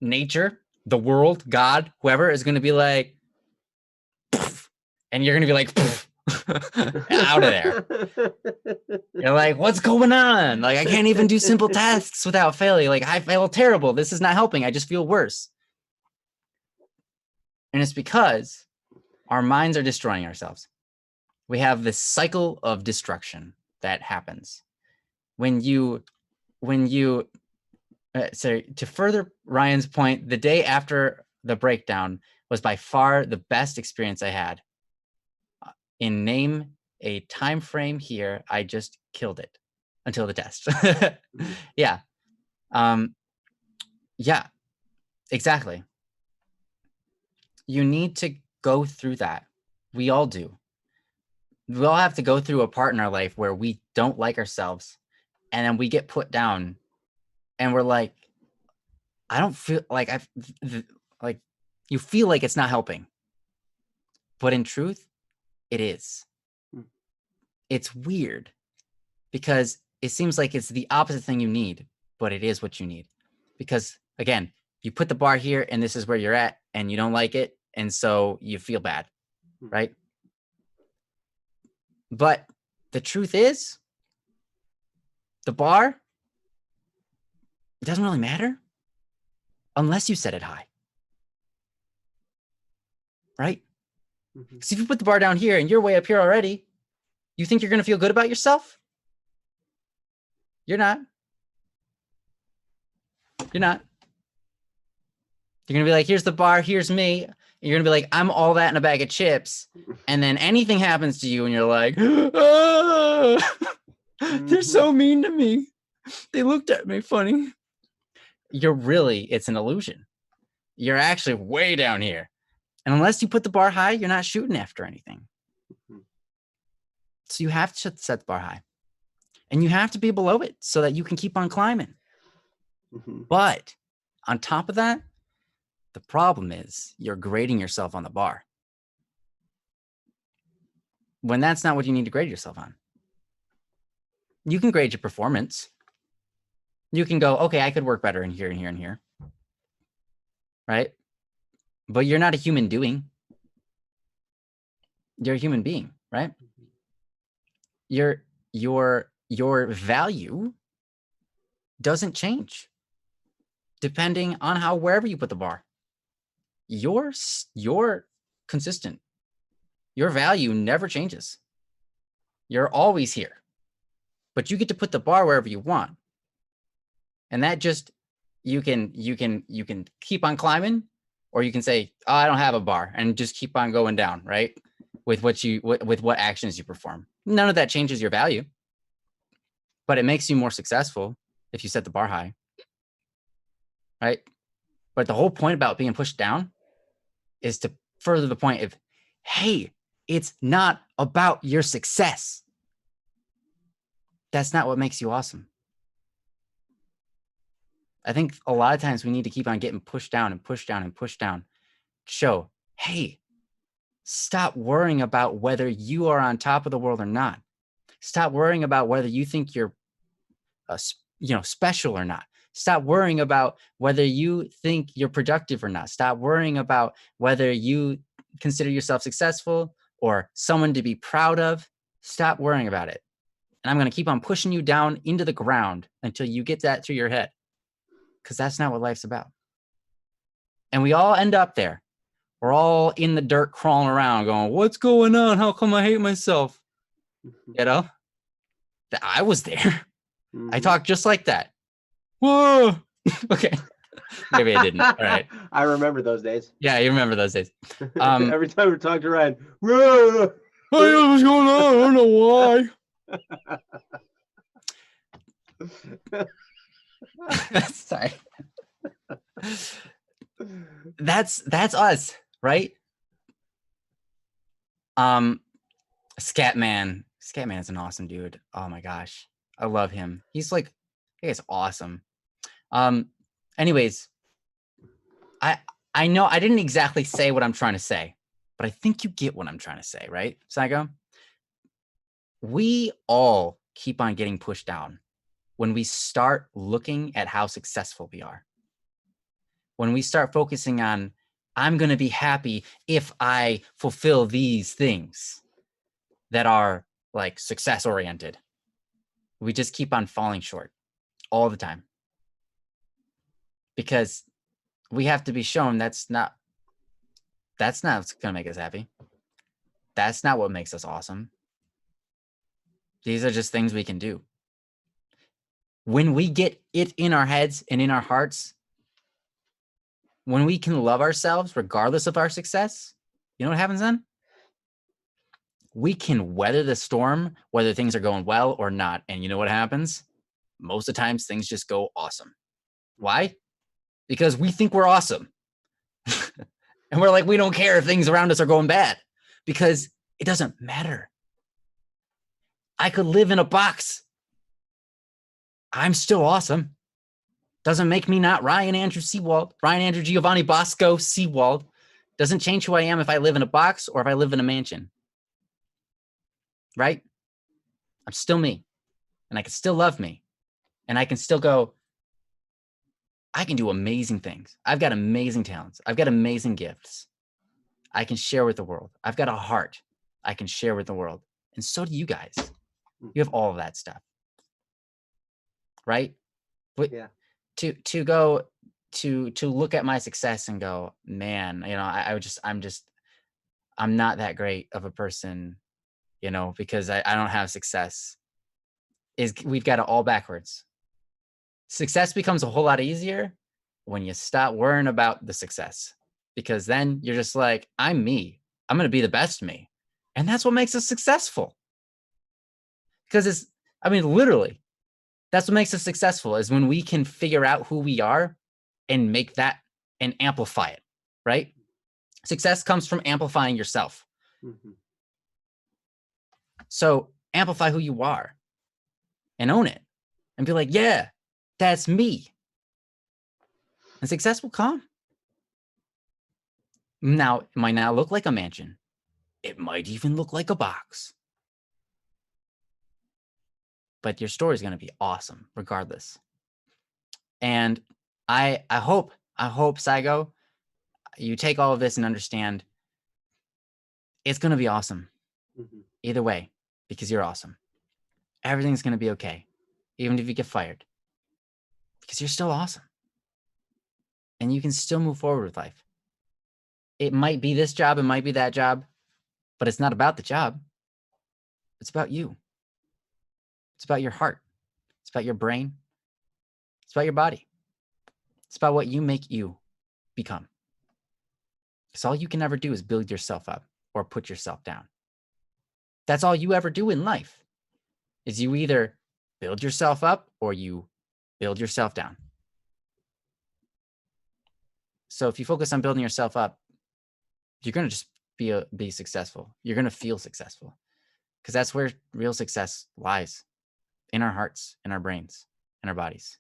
[SPEAKER 1] nature, the world, God, whoever is going to be like, and you're going to be like, out of there. You're like, what's going on? Like, I can't even do simple tasks without failing. Like, I feel terrible. This is not helping. I just feel worse. And it's because our minds are destroying ourselves. We have this cycle of destruction that happens. So to further Ryan's point, the day after the breakdown was by far the best experience I had. In name a time frame here, I just killed it until the test. Yeah. Yeah, exactly. You need to go through that. We all do. We all have to go through a part in our life where we don't like ourselves, and then we get put down and we're like, I don't feel like like you feel like it's not helping. But in truth, it is. It's weird because it seems like it's the opposite thing you need, but it is what you need. Because again, you put the bar here and this is where you're at and you don't like it. And so you feel bad, right? But the truth is, the bar, it doesn't really matter unless you set it high, right? Because if you put the bar down here and you're way up here already, you think you're going to feel good about yourself? You're not. You're not. You're going to be like, here's the bar, here's me. And you're going to be like, I'm all that in a bag of chips. And then anything happens to you and you're like, ah, they're so mean to me. They looked at me funny. It's an illusion. You're actually way down here. And unless you put the bar high, you're not shooting after anything. So you have to set the bar high. And you have to be below it so that you can keep on climbing. But on top of that, the problem is you're grading yourself on the bar when that's not what you need to grade yourself on. You can grade your performance. You can go, okay, I could work better in here and here and here. Right? But you're not a human doing. You're a human being, right? Your value doesn't change depending on wherever you put the bar. Your consistent. Your value never changes. You're always here, but you get to put the bar wherever you want. And that just, you can keep on climbing, or you can say, oh, I don't have a bar, and just keep on going down, right? With what actions you perform. None of that changes your value, but it makes you more successful if you set the bar high, right? But the whole point about being pushed down is to further the point of, hey, it's not about your success. That's not what makes you awesome. I think a lot of times we need to keep on getting pushed down and pushed down and pushed down. Show, hey, stop worrying about whether you are on top of the world or not. Stop worrying about whether you think you're, special or not. Stop worrying about whether you think you're productive or not. Stop worrying about whether you consider yourself successful or someone to be proud of. Stop worrying about it. And I'm going to keep on pushing you down into the ground until you get that through your head, because that's not what life's about. And we all end up there. We're all in the dirt crawling around going, what's going on? How come I hate myself? You know, I was there. Mm-hmm. I talk just like that. Whoa. Okay. Maybe I didn't. All right.
[SPEAKER 2] I remember those days.
[SPEAKER 1] Yeah, you remember those days.
[SPEAKER 2] Every time we talked to Ryan, whoa.
[SPEAKER 1] What's going on? I don't know why. Sorry. That's us, right? Scatman. Scatman's an awesome dude. Oh my gosh. I love him. He's awesome. Anyways, I know I didn't exactly say what I'm trying to say, but I think you get what I'm trying to say, right, Saigo? We all keep on getting pushed down when we start looking at how successful we are. When we start focusing on, I'm going to be happy if I fulfill these things that are like success oriented. We just keep on falling short all the time, because we have to be shown that's not what's going to make us happy. That's not what makes us awesome. These are just things we can do. When we get it in our heads and in our hearts, when we can love ourselves regardless of our success, you know what happens then? We can weather the storm, whether things are going well or not. And you know what happens? Most of the times things just go awesome. Why? Because we think we're awesome. And we're like, we don't care if things around us are going bad, because it doesn't matter. I could live in a box. I'm still awesome. Doesn't make me not Ryan Andrew Seawald, Ryan Andrew Giovanni Bosco Seawald. Doesn't change who I am if I live in a box or if I live in a mansion. Right? I'm still me. And I can still love me. And I can still go, I can do amazing things. I've got amazing talents. I've got amazing gifts. I can share with the world. I've got a heart I can share with the world. And so do you guys. You have all of that stuff. Right? But yeah. To go to look at my success and go, man, I'm not that great of a person, because I don't have success, we've got it all backwards. Success becomes a whole lot easier when you stop worrying about the success, because then you're just like, I'm me. I'm going to be the best me. And that's what makes us successful. Because literally, that's what makes us successful, is when we can figure out who we are and make that and amplify it, right? Success comes from amplifying yourself. Mm-hmm. So amplify who you are and own it and be like, yeah, that's me. And success will come. Now, it might not look like a mansion. It might even look like a box. But your story is going to be awesome regardless. And I hope, Saigo, you take all of this and understand it's going to be awesome. Mm-hmm. Either way, because you're awesome. Everything's going to be okay, even if you get fired, because you're still awesome. And you can still move forward with life. it might be this job, it might be that job, but it's not about the job. It's about you. It's about your heart. It's about your brain. It's about your body. It's about what you make you become. Because all you can ever do is build yourself up or put yourself down. That's all you ever do in life, is you either build yourself up or you build yourself down. So if you focus on building yourself up, you're going to just be successful. You're going to feel successful, because that's where real success lies, in our hearts, in our brains, in our bodies.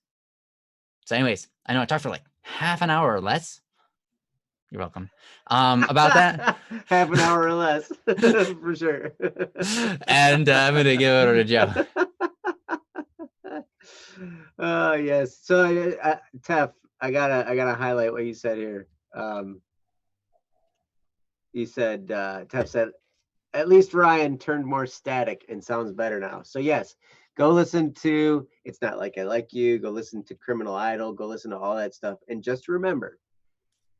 [SPEAKER 1] So anyways, I know I talked for like half an hour or less. You're welcome. About that.
[SPEAKER 2] Half an hour or less, for sure.
[SPEAKER 1] And I'm going to give it over to Joe.
[SPEAKER 2] Oh, yes. So, Tef, I gotta highlight what you said here. You said, Tef said, at least Ryan turned more static and sounds better now. So yes, go listen to It's Not Like I Like You. Go listen to Criminal Idol. Go listen to all that stuff. And just remember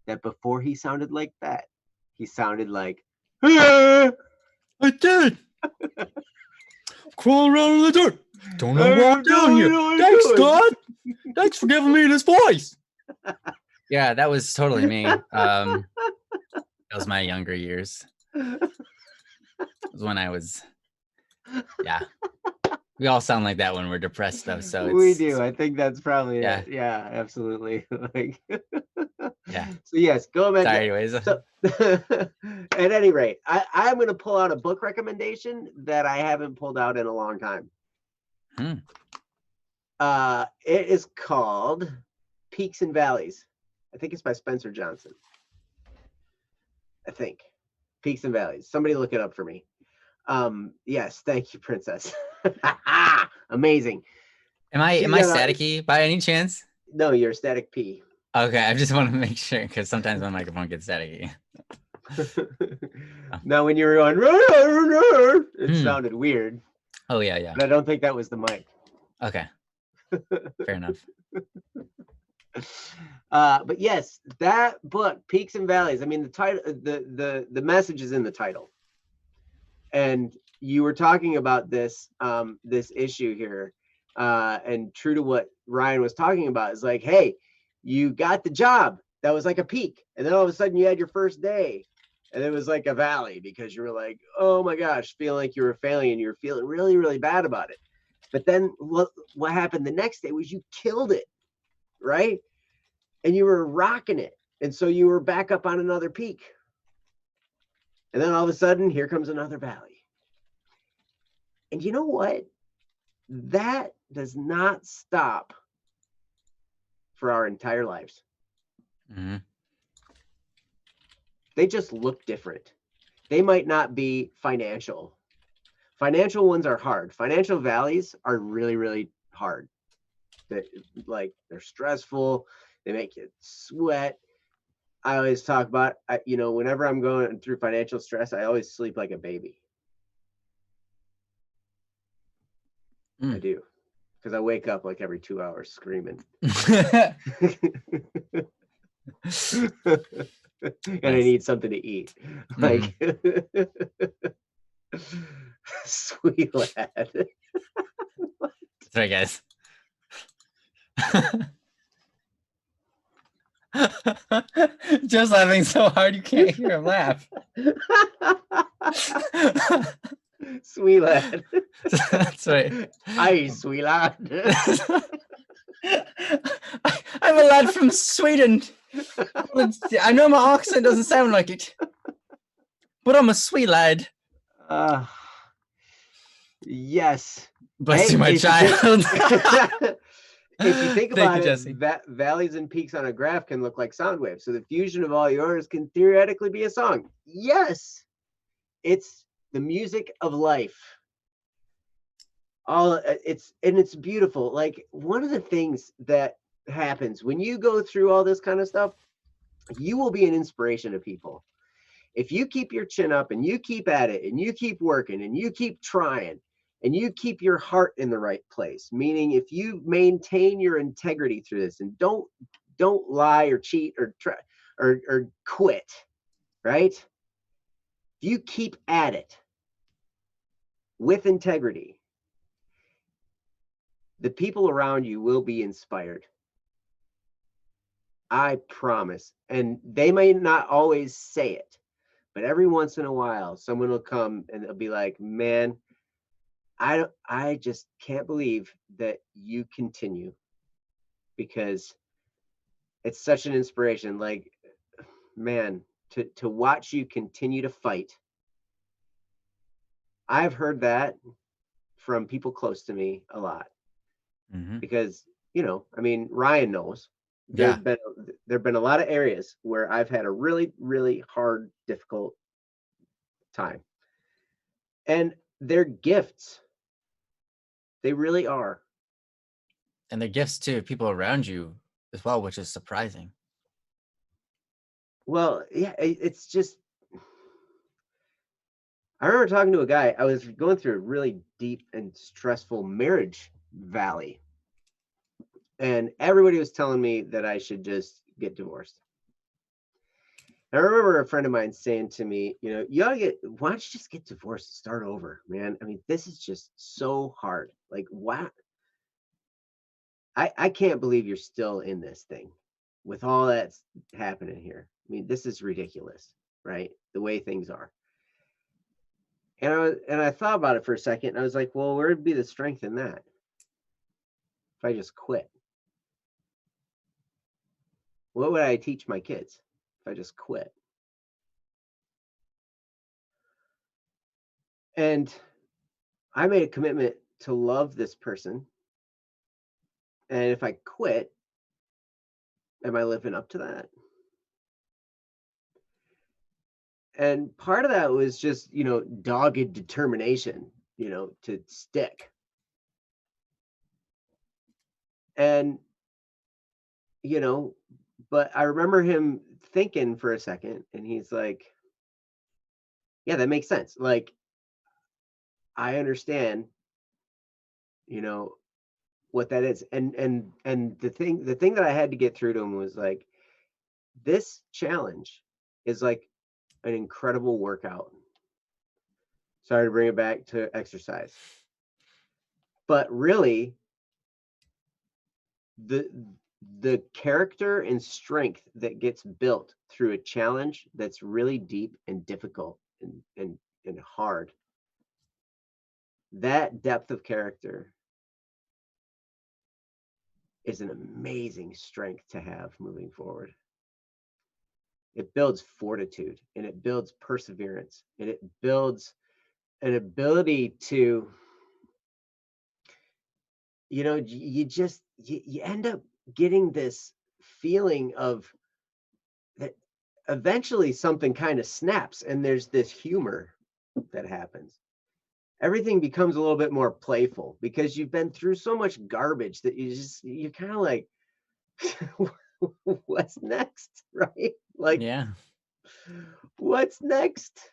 [SPEAKER 2] that before he sounded like that, he sounded like,
[SPEAKER 1] I did. Crawl around in the dirt. Don't know why I'm down here. Thanks, God. Thanks for giving me this voice. Yeah, that was totally me. That was my younger years. It was when I was, yeah. We all sound like that when we're depressed, though. So
[SPEAKER 2] we do. I think that's probably
[SPEAKER 1] yeah.
[SPEAKER 2] it. Yeah, absolutely. Like,
[SPEAKER 1] yeah.
[SPEAKER 2] So yes, go back.
[SPEAKER 1] Sorry, anyways.
[SPEAKER 2] So, at any rate, I'm going to pull out a book recommendation that I haven't pulled out in a long time. It is called Peaks and Valleys. I think it's by Spencer Johnson. I think Peaks and Valleys. Somebody look it up for me. Yes, thank you, Princess. Amazing.
[SPEAKER 1] Am I staticky by any chance?
[SPEAKER 2] No, you're static P.
[SPEAKER 1] Okay, I just want to make sure, because sometimes my microphone gets staticky.
[SPEAKER 2] Now, when you were going, it sounded weird.
[SPEAKER 1] Oh yeah.
[SPEAKER 2] But I don't think that was the mic.
[SPEAKER 1] Okay. Fair enough.
[SPEAKER 2] But yes, that book, Peaks and Valleys. I mean, the title, the message is in the title. And you were talking about this this issue here, and true to what Ryan was talking about, is like, hey, you got the job. That was like a peak, and then all of a sudden you had your first day, and it was like a valley, because you were like, oh my gosh, feeling like you were failing, and you were feeling really, really bad about it. But then what happened the next day was you killed it, right? And you were rocking it, and so you were back up on another peak. And then all of a sudden, here comes another valley. And you know what? That does not stop for our entire lives.
[SPEAKER 1] Mm-hmm.
[SPEAKER 2] They just look different. They might not be financial. Financial ones are hard. Financial valleys are really, really hard. They're stressful. They make you sweat. I always talk about, whenever I'm going through financial stress, I always sleep like a baby. I do. Because I wake up like every 2 hours screaming. And I need something to eat. Like, sweet lad.
[SPEAKER 1] That's right, guys. Just laughing so hard you can't hear him laugh.
[SPEAKER 2] Sweet lad.
[SPEAKER 1] That's right.
[SPEAKER 2] Hi, sweet lad.
[SPEAKER 1] I'm a lad from Sweden. I know my accent doesn't sound like it, but I'm a sweet lad.
[SPEAKER 2] Yes.
[SPEAKER 1] Bless you, my child.
[SPEAKER 2] If you think about it, valleys and peaks on a graph can look like sound waves. So the fusion of all yours can theoretically be a song. Yes, it's the music of life. It's beautiful. Like, one of the things that happens when you go through all this kind of stuff, you will be an inspiration to people. If you keep your chin up and you keep at it and you keep working and you keep trying, and you keep your heart in the right place, meaning if you maintain your integrity through this and don't lie or cheat or try or quit, right? If you keep at it with integrity, the people around you will be inspired. I promise. And they may not always say it, but every once in a while, someone will come and they'll be like, man, I just can't believe that you continue, because it's such an inspiration. Like, man, to watch you continue to fight. I've heard that from people close to me a lot, because, I mean, Ryan knows
[SPEAKER 1] Yeah.
[SPEAKER 2] there've been a lot of areas where I've had a really, really hard, difficult time. And they're gifts. They really are.
[SPEAKER 1] And they're gifts to people around you as well, which is surprising.
[SPEAKER 2] Well, yeah, it's just, I remember talking to a guy. I was going through a really deep and stressful marriage valley, and everybody was telling me that I should just get divorced. I remember a friend of mine saying to me, you ought to why don't you just get divorced and start over, man? I mean, this is just so hard. Like, what? I can't believe you're still in this thing with all that's happening here. I mean, this is ridiculous, right? The way things are. And I thought about it for a second, and I was like, well, where would be the strength in that if I just quit? What would I teach my kids if I just quit? And I made a commitment to love this person. And if I quit, am I living up to that? And part of that was just, dogged determination, to stick. And, but I remember him thinking for a second, and he's like, yeah, that makes sense. Like, I understand, you know, what that is. And the thing that I had to get through to him was like, this challenge is like an incredible workout. Sorry to bring it back to exercise. But really, the character and strength that gets built through a challenge that's really deep and difficult and hard, that depth of character is an amazing strength to have moving forward. It builds fortitude, and it builds perseverance, and it builds an ability to, you end up getting this feeling of that eventually something kind of snaps, and there's this humor that happens. Everything becomes a little bit more playful because you've been through so much garbage that you're kind of like, what's next, right? Like,
[SPEAKER 1] Yeah.
[SPEAKER 2] what's next?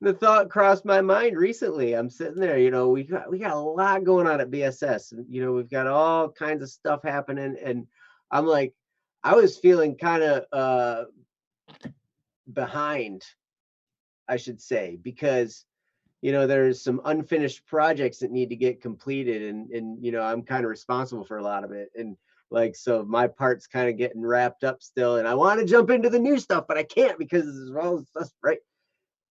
[SPEAKER 2] The thought crossed my mind recently. I'm sitting there, we got a lot going on at BSS. We've got all kinds of stuff happening, and I'm like, I was feeling kind of behind, I should say, because there's some unfinished projects that need to get completed, and I'm kind of responsible for a lot of it, and like, so my part's kind of getting wrapped up still, and I want to jump into the new stuff, but I can't because it's all this stuff, right?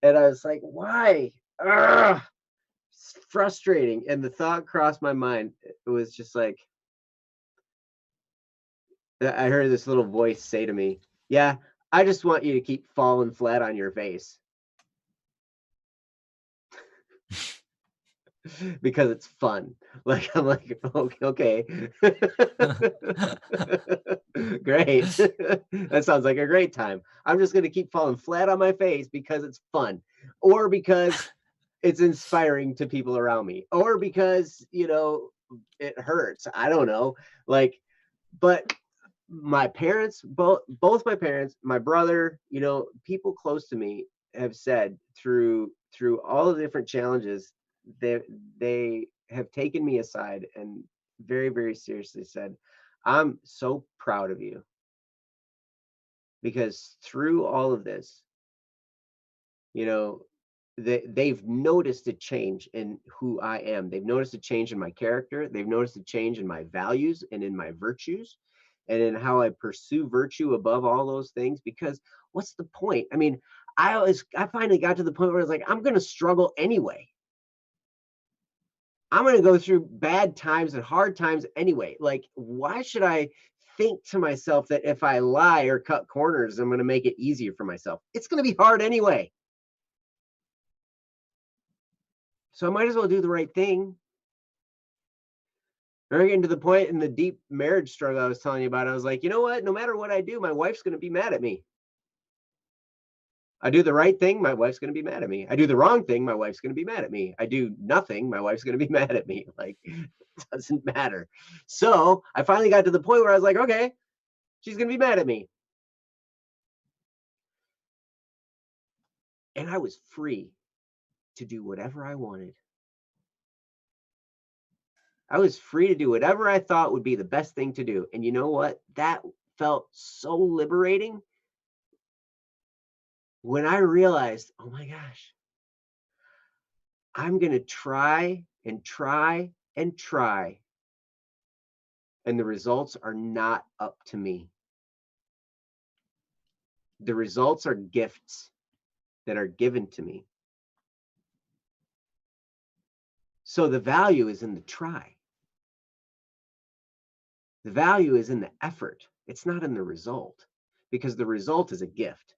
[SPEAKER 2] And I was like, why? It's frustrating. And the thought crossed my mind. It was just like, I heard this little voice say to me, yeah, I just want you to keep falling flat on your face. Because it's fun. Like, I'm like, okay. Great. That sounds like a great time. I'm just going to keep falling flat on my face because it's fun, or because it's inspiring to people around me, or because, it hurts. I don't know. Like, but my parents, both my parents, my brother, people close to me have said through all the different challenges, they they have taken me aside and very, very seriously said, I'm so proud of you, because through all of this, you know, they've noticed a change in who I am. They've noticed a change in my character. They've noticed a change in my values and in my virtues and in how I pursue virtue above all those things. Because what's the point? I mean, I finally got to the point where I was like, I'm going to struggle anyway. I'm going to go through bad times and hard times anyway. Like, why should I think to myself that if I lie or cut corners, I'm going to make it easier for myself? It's going to be hard anyway. So I might as well do the right thing. We're getting to the point in the deep marriage struggle I was telling you about. I was like, you know what? No matter what I do, my wife's going to be mad at me. I do the right thing, my wife's going to be mad at me. I do the wrong thing, my wife's going to be mad at me. I do nothing, my wife's going to be mad at me. Like, it doesn't matter. So I finally got to the point where I was like, okay, she's going to be mad at me. And I was free to do whatever I wanted. I was free to do whatever I thought would be the best thing to do. And you know what? That felt so liberating when I realized, oh my gosh, I'm going to try and try and try. And the results are not up to me. The results are gifts that are given to me. So the value is in the try. The value is in the effort. It's not in the result, because the result is a gift.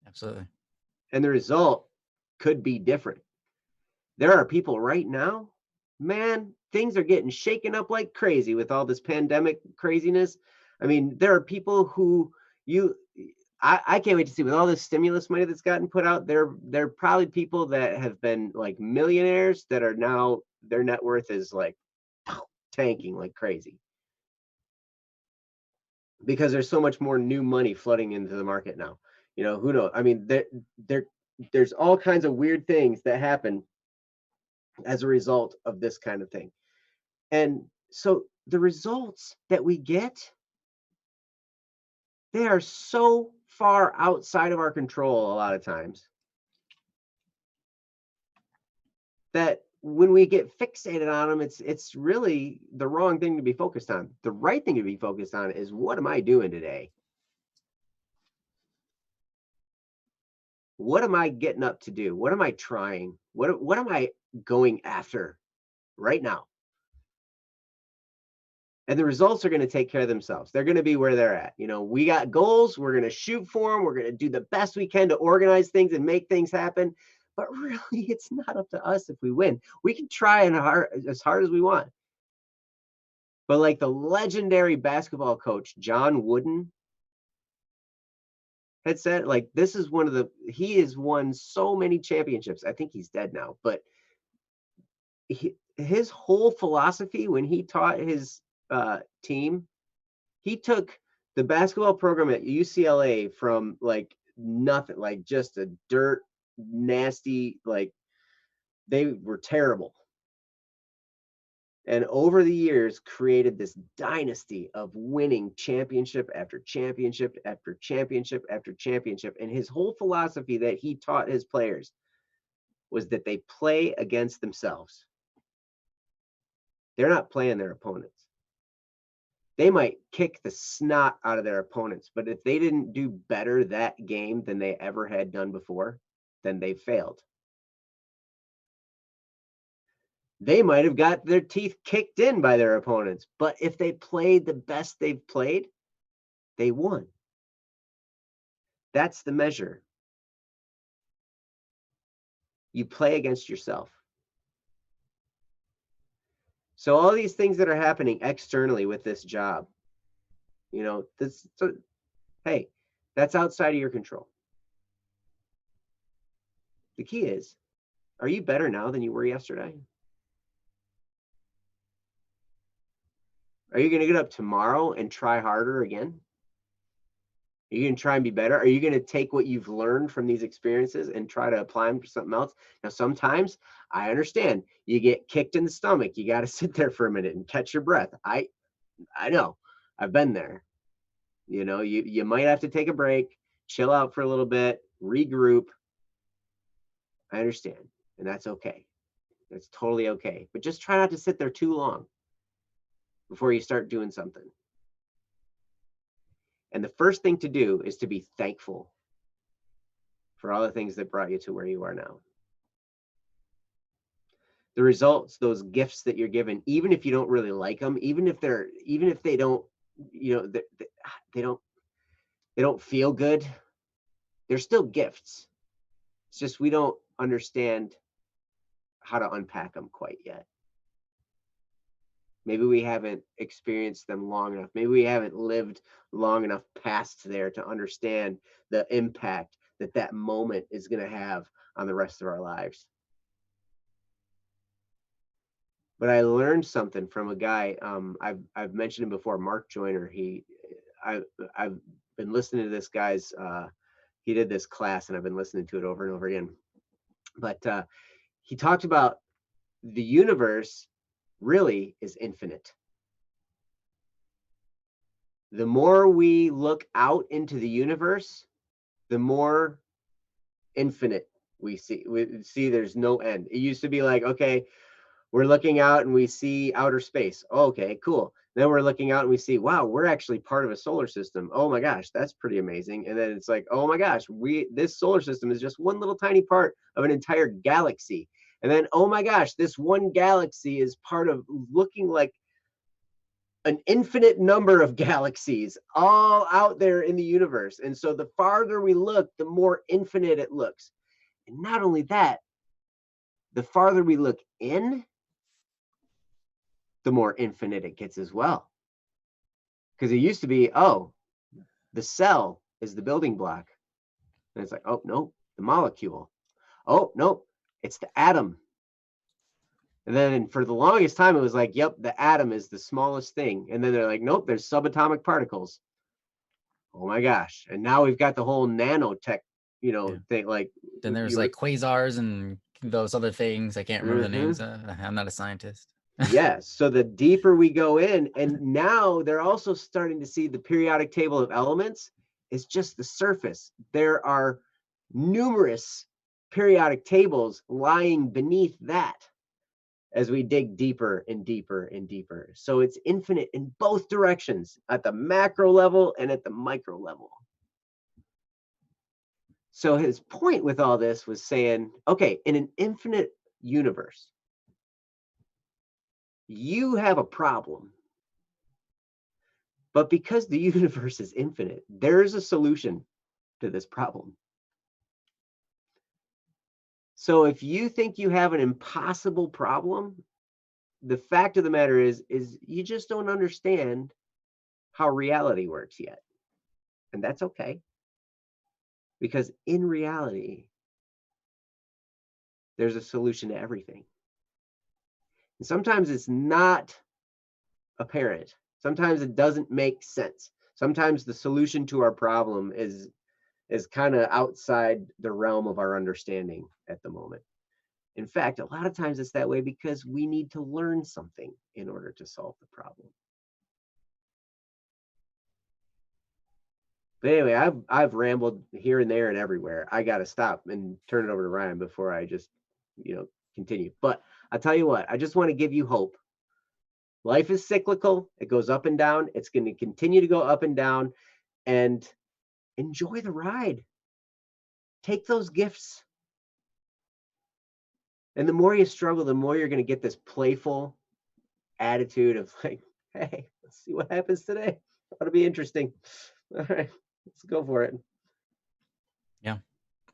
[SPEAKER 1] Absolutely.
[SPEAKER 2] And the result could be different. There are people right now, man, things are getting shaken up like crazy with all this pandemic craziness. I mean, there are people who I can't wait to see, with all this stimulus money that's gotten put out there are probably people that have been like millionaires that are now, their net worth is like tanking like crazy because there's so much more new money flooding into the market now. You know, who knows? I mean, there's all kinds of weird things that happen as a result of this kind of thing. And so the results that we get, they are so far outside of our control a lot of times that when we get fixated on them, it's really the wrong thing to be focused on. The right thing to be focused on is, what am I doing today? What am I getting up to do? What am I trying? What am I going after right now? And the results are going to take care of themselves. They're going to be where they're at. You know, we got goals. We're going to shoot for them. We're going to do the best we can to organize things and make things happen. But really, it's not up to us if we win. We can try as hard as we want. But like the legendary basketball coach, John Wooden, had said, like, this is he has won so many championships. I think he's dead now, but his whole philosophy when he taught his team, he took the basketball program at UCLA from like nothing, like just a dirt nasty, like they were terrible, and over the years created this dynasty of winning championship after championship after championship after championship. And his whole philosophy that he taught his players was that they play against themselves. They're not playing their opponents. They might kick the snot out of their opponents, but if they didn't do better that game than they ever had done before, then they failed. They might have got their teeth kicked in by their opponents, but if they played the best they've played, they won. That's the measure. You play against yourself. So all these things that are happening externally with this job, you know, hey, that's outside of your control. The key is, are you better now than you were yesterday? Are you going to get up tomorrow and try harder again? Are you going to try and be better? Are you going to take what you've learned from these experiences and try to apply them to something else? Now, sometimes I understand you get kicked in the stomach. You got to sit there for a minute and catch your breath. I know. I've been there. You know, you might have to take a break, chill out for a little bit, regroup. I understand, and that's okay. That's totally okay. But just try not to sit there too long before you start doing something. And the first thing to do is to be thankful for all the things that brought you to where you are now. The results, those gifts that you're given, even if you don't really like them, even if they don't, they don't feel good, they're still gifts. It's just we don't understand how to unpack them quite yet. Maybe we haven't experienced them long enough. Maybe we haven't lived long enough past there to understand the impact that moment is going to have on the rest of our lives. But I learned something from a guy. I've mentioned him before, Mark Joyner. I've been listening to this guy's. He did this class, and I've been listening to it over and over again. But he talked about the universe really is infinite. The more we look out into the universe, the more infinite we see. We see there's no end. It used to be like, okay, we're looking out and we see outer space. Oh, okay, cool. Then we're looking out and we see, wow, we're actually part of a solar system. Oh my gosh, that's pretty amazing. And then it's like, oh my gosh, this solar system is just one little tiny part of an entire galaxy. And then, oh my gosh, this one galaxy is part of looking like an infinite number of galaxies all out there in the universe. And so the farther we look, the more infinite it looks. And not only that, the farther we look in, the more infinite it gets as well. Because it used to be, oh, the cell is the building block. And it's like, oh, no, the molecule. Oh, no, it's the atom. And then for the longest time, it was like, yep, the atom is the smallest thing. And then they're like, nope, there's subatomic particles. Oh my gosh. And now we've got the whole nanotech, thing. Like,
[SPEAKER 1] then there's like quasars and those other things. I can't remember the names. I'm not a scientist.
[SPEAKER 2] Yes. So the deeper we go in, and now they're also starting to see the periodic table of elements is just the surface. There are numerous periodic tables lying beneath that as we dig deeper and deeper and deeper. So it's infinite in both directions, at the macro level and at the micro level. So his point with all this was saying, okay, in an infinite universe, you have a problem. But because the universe is infinite, there's a solution to this problem. So if you think you have an impossible problem, the fact of the matter is you just don't understand how reality works yet. And that's okay. Because in reality, there's a solution to everything. And sometimes it's not apparent. Sometimes it doesn't make sense. Sometimes the solution to our problem is kind of outside the realm of our understanding at the moment. In fact, a lot of times it's that way because we need to learn something in order to solve the problem. But anyway, I've rambled here and there and everywhere. I got to stop and turn it over to Ryan before I just, continue. But I'll tell you what, I just want to give you hope. Life is cyclical. It goes up and down. It's going to continue to go up and down, and enjoy the ride. Take those gifts. And the more you struggle, the more you're going to get this playful attitude of like, hey, let's see what happens today. That'll be interesting. All right, let's go for it.
[SPEAKER 1] Yeah.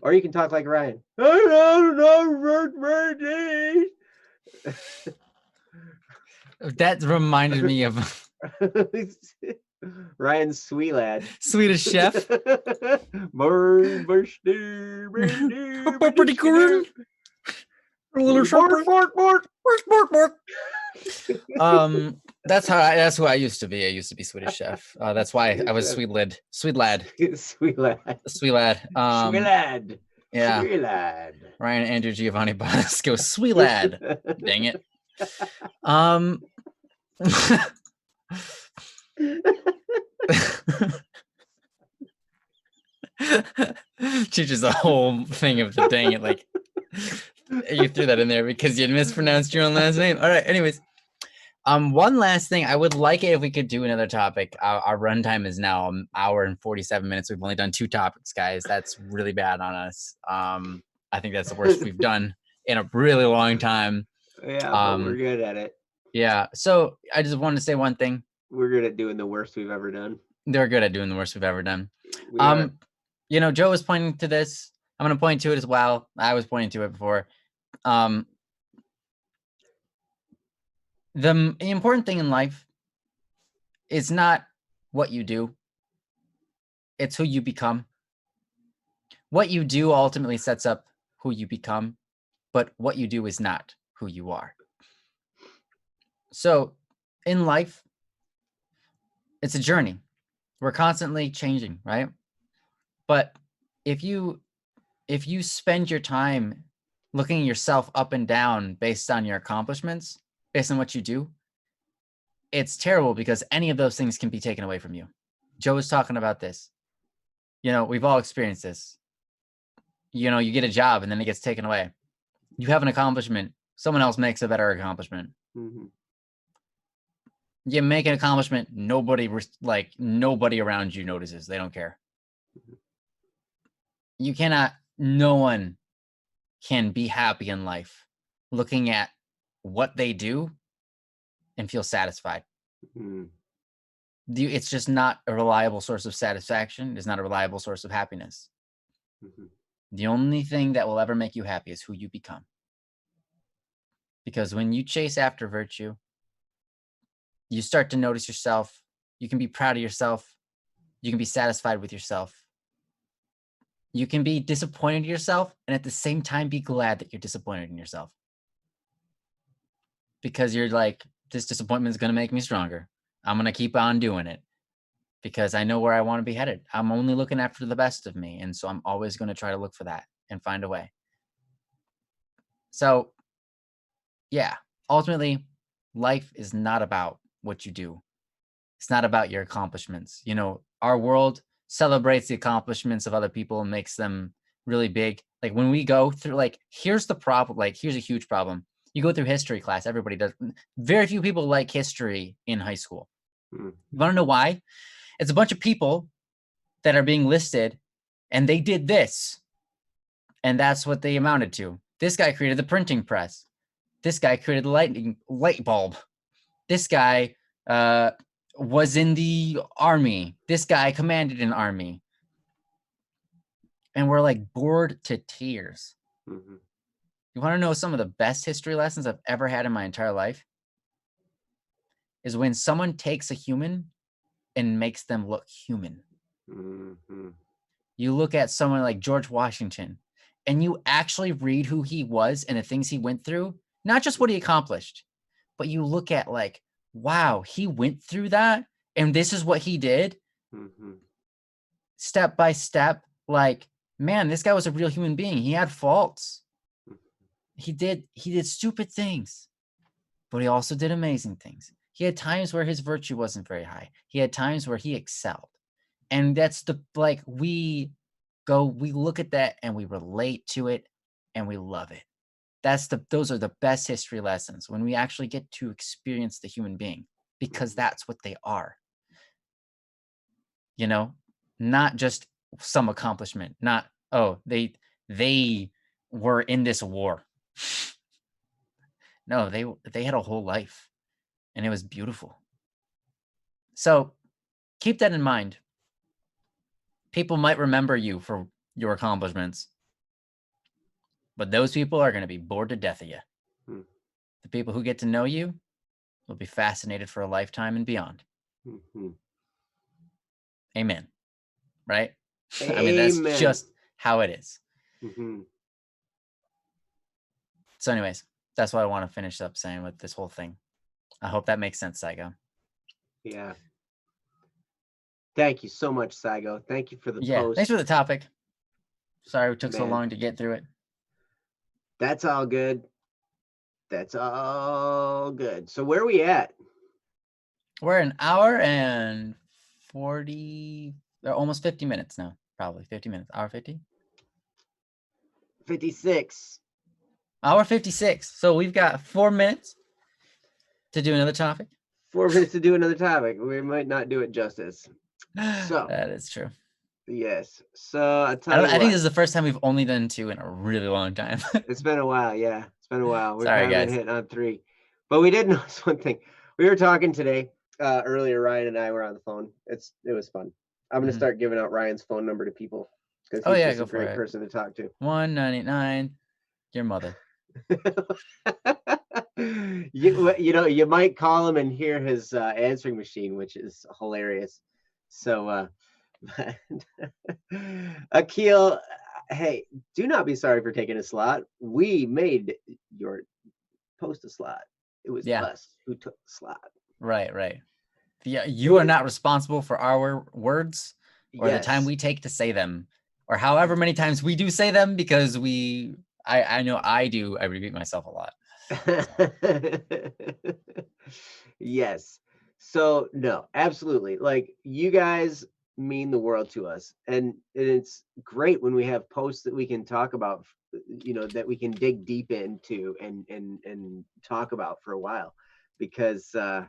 [SPEAKER 2] Or you can talk like Ryan. I don't know.
[SPEAKER 1] That reminded me of
[SPEAKER 2] Ryan's sweet lad.
[SPEAKER 1] Swedish Chef.
[SPEAKER 2] Pretty cool.
[SPEAKER 1] That's who I used to be. I used to be Swedish Chef. That's why I was sweet lad.
[SPEAKER 2] Yeah.
[SPEAKER 1] Sweet lad. Ryan Andrew Giovanni Bonasco. Sweet lad. Dang it. Teaches the whole thing of the dang it. Like, you threw that in there because you mispronounced your own last name. All right. Anyways, one last thing. I would like it if we could do another topic. Our runtime is now an hour and 47 minutes. We've only done 2 topics, guys. That's really bad on us. I think that's the worst we've done in a really long time.
[SPEAKER 2] Yeah, but we're good at it.
[SPEAKER 1] Yeah. So I just wanted to say one thing.
[SPEAKER 2] We're good at doing the worst we've ever done.
[SPEAKER 1] They're good at doing the worst we've ever done.
[SPEAKER 2] We are.
[SPEAKER 1] You know, Joe was pointing to this. I'm going to point to it as well. I was pointing to it before. The important thing in life is not what you do. It's who you become. What you do ultimately sets up who you become, but what you do is not who you are. So in life, it's a journey. We're constantly changing, right? But if you spend your time looking at yourself up and down based on your accomplishments, based on what you do, it's terrible because any of those things can be taken away from you. Joe was talking about this. You know, we've all experienced this. You know, you get a job and then it gets taken away. You have an accomplishment. Someone else makes a better accomplishment.
[SPEAKER 2] Mm-hmm.
[SPEAKER 1] You make an accomplishment. Nobody around you notices. They don't care. You cannot, no one can be happy in life looking at what they do and feel satisfied.
[SPEAKER 2] Mm-hmm.
[SPEAKER 1] It's just not a reliable source of satisfaction. It's not a reliable source of happiness. Mm-hmm. The only thing that will ever make you happy is who you become. Because when you chase after virtue, you start to notice yourself. You can be proud of yourself. You can be satisfied with yourself. You can be disappointed in yourself and at the same time be glad that you're disappointed in yourself. Because you're like, this disappointment is going to make me stronger. I'm going to keep on doing it because I know where I want to be headed. I'm only looking after the best of me. And so I'm always going to try to look for that and find a way. So, yeah, ultimately, life is not about what you do. It's not about your accomplishments. You know, our world celebrates the accomplishments of other people and makes them really big. Like when we go through, like, here's the problem. Like, here's a huge problem. You go through history class. Everybody does. Very few people like history in high school. You want to know why? It's a bunch of people that are being listed and they did this. And that's what they amounted to. This guy created the printing press. This guy created the light bulb. This guy was in the army. This guy commanded an army. And we're like bored to tears. Mm-hmm. You want to know some of the best history lessons I've ever had in my entire life? Is when someone takes a human and makes them look human. Mm-hmm. You look at someone like George Washington and you actually read who he was and the things he went through, not just what he accomplished, but you look at like, wow, he went through that and this is what he did. Mm-hmm. Step by step, like, man, this guy was a real human being. He had faults. He did stupid things, but he also did amazing things. He had times where his virtue wasn't very high. He had times where he excelled. And that's we look at that and we relate to it and we love it. Those are the best history lessons when we actually get to experience the human being, because that's what they are. You know, not just some accomplishment, not, oh, they were in this war. No, they had a whole life and it was beautiful. So keep that in mind. People might remember you for your accomplishments, but those people are going to be bored to death of you. The people who get to know you will be fascinated for a lifetime and beyond. Mm-hmm. Amen. Right? Amen. I mean, that's just how it is. Mm-hmm. So anyways, that's what I want to finish up saying with this whole thing. I hope that makes sense, Saigo.
[SPEAKER 2] Yeah. Thank you so much, Saigo. Thank you for the post.
[SPEAKER 1] Thanks for the topic. Sorry we took so long to get through it.
[SPEAKER 2] That's all good. That's all good. So where are we at?
[SPEAKER 1] We're an hour and 40, or almost 50 minutes now. Probably 50 minutes. Hour 50?
[SPEAKER 2] 56.
[SPEAKER 1] Hour 56. So we've got 4 minutes to do another topic.
[SPEAKER 2] 4 minutes to do another topic. We might not do it justice. So
[SPEAKER 1] that is true.
[SPEAKER 2] Yes. So I think
[SPEAKER 1] this is the first time we've only done 2 in a really long time.
[SPEAKER 2] It's been a while. Yeah, it's been a while. We've
[SPEAKER 1] Sorry,
[SPEAKER 2] kind of
[SPEAKER 1] guys.
[SPEAKER 2] been hitting on 3, but we did notice one thing. We were talking today earlier. Ryan and I were on the phone. It was fun. I'm gonna start giving out Ryan's phone number to people because he's just a great person to talk to.
[SPEAKER 1] 199. Your mother.
[SPEAKER 2] You might call him and hear his answering machine, which is hilarious. So, Akil, hey, do not be sorry for taking a slot. We made your post a slot. It was us who took the slot.
[SPEAKER 1] Right. Yeah, you are not responsible for our words or the time we take to say them, or however many times we do say them, because I know I do. I repeat myself a lot.
[SPEAKER 2] Yes. So no, absolutely. Like, you guys mean the world to us, and it's great when we have posts that we can talk about, that we can dig deep into and talk about for a while, because oh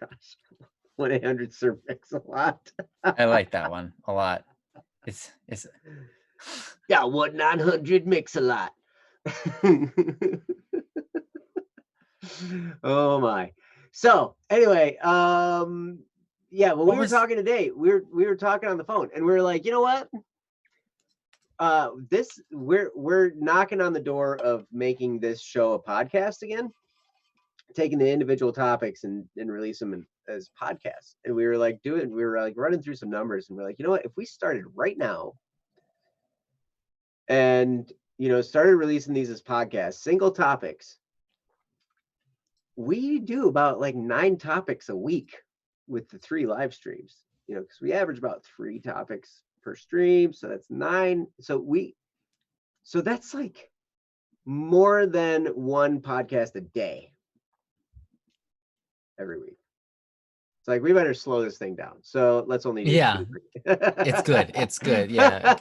[SPEAKER 2] gosh, 1-800 Mix-a-Lot.
[SPEAKER 1] I like that one a lot. It's
[SPEAKER 2] yeah, 1-900 Mix-a-Lot. Oh my. So anyway, yeah, well, we were talking today. We were talking on the phone, and we were like, you know what? We're knocking on the door of making this show a podcast again, taking the individual topics and release them as podcasts. And we were like we were like running through some numbers, and we're like, you know what? If we started right now and started releasing these as podcasts, single topics, we do about like 9 topics a week with the 3 live streams, because we average about 3 topics per stream. So that's 9. So that's like more than 1 podcast a day every week. It's like, we better slow this thing down. So let's only do 2.
[SPEAKER 1] It's good. It's good. Yeah.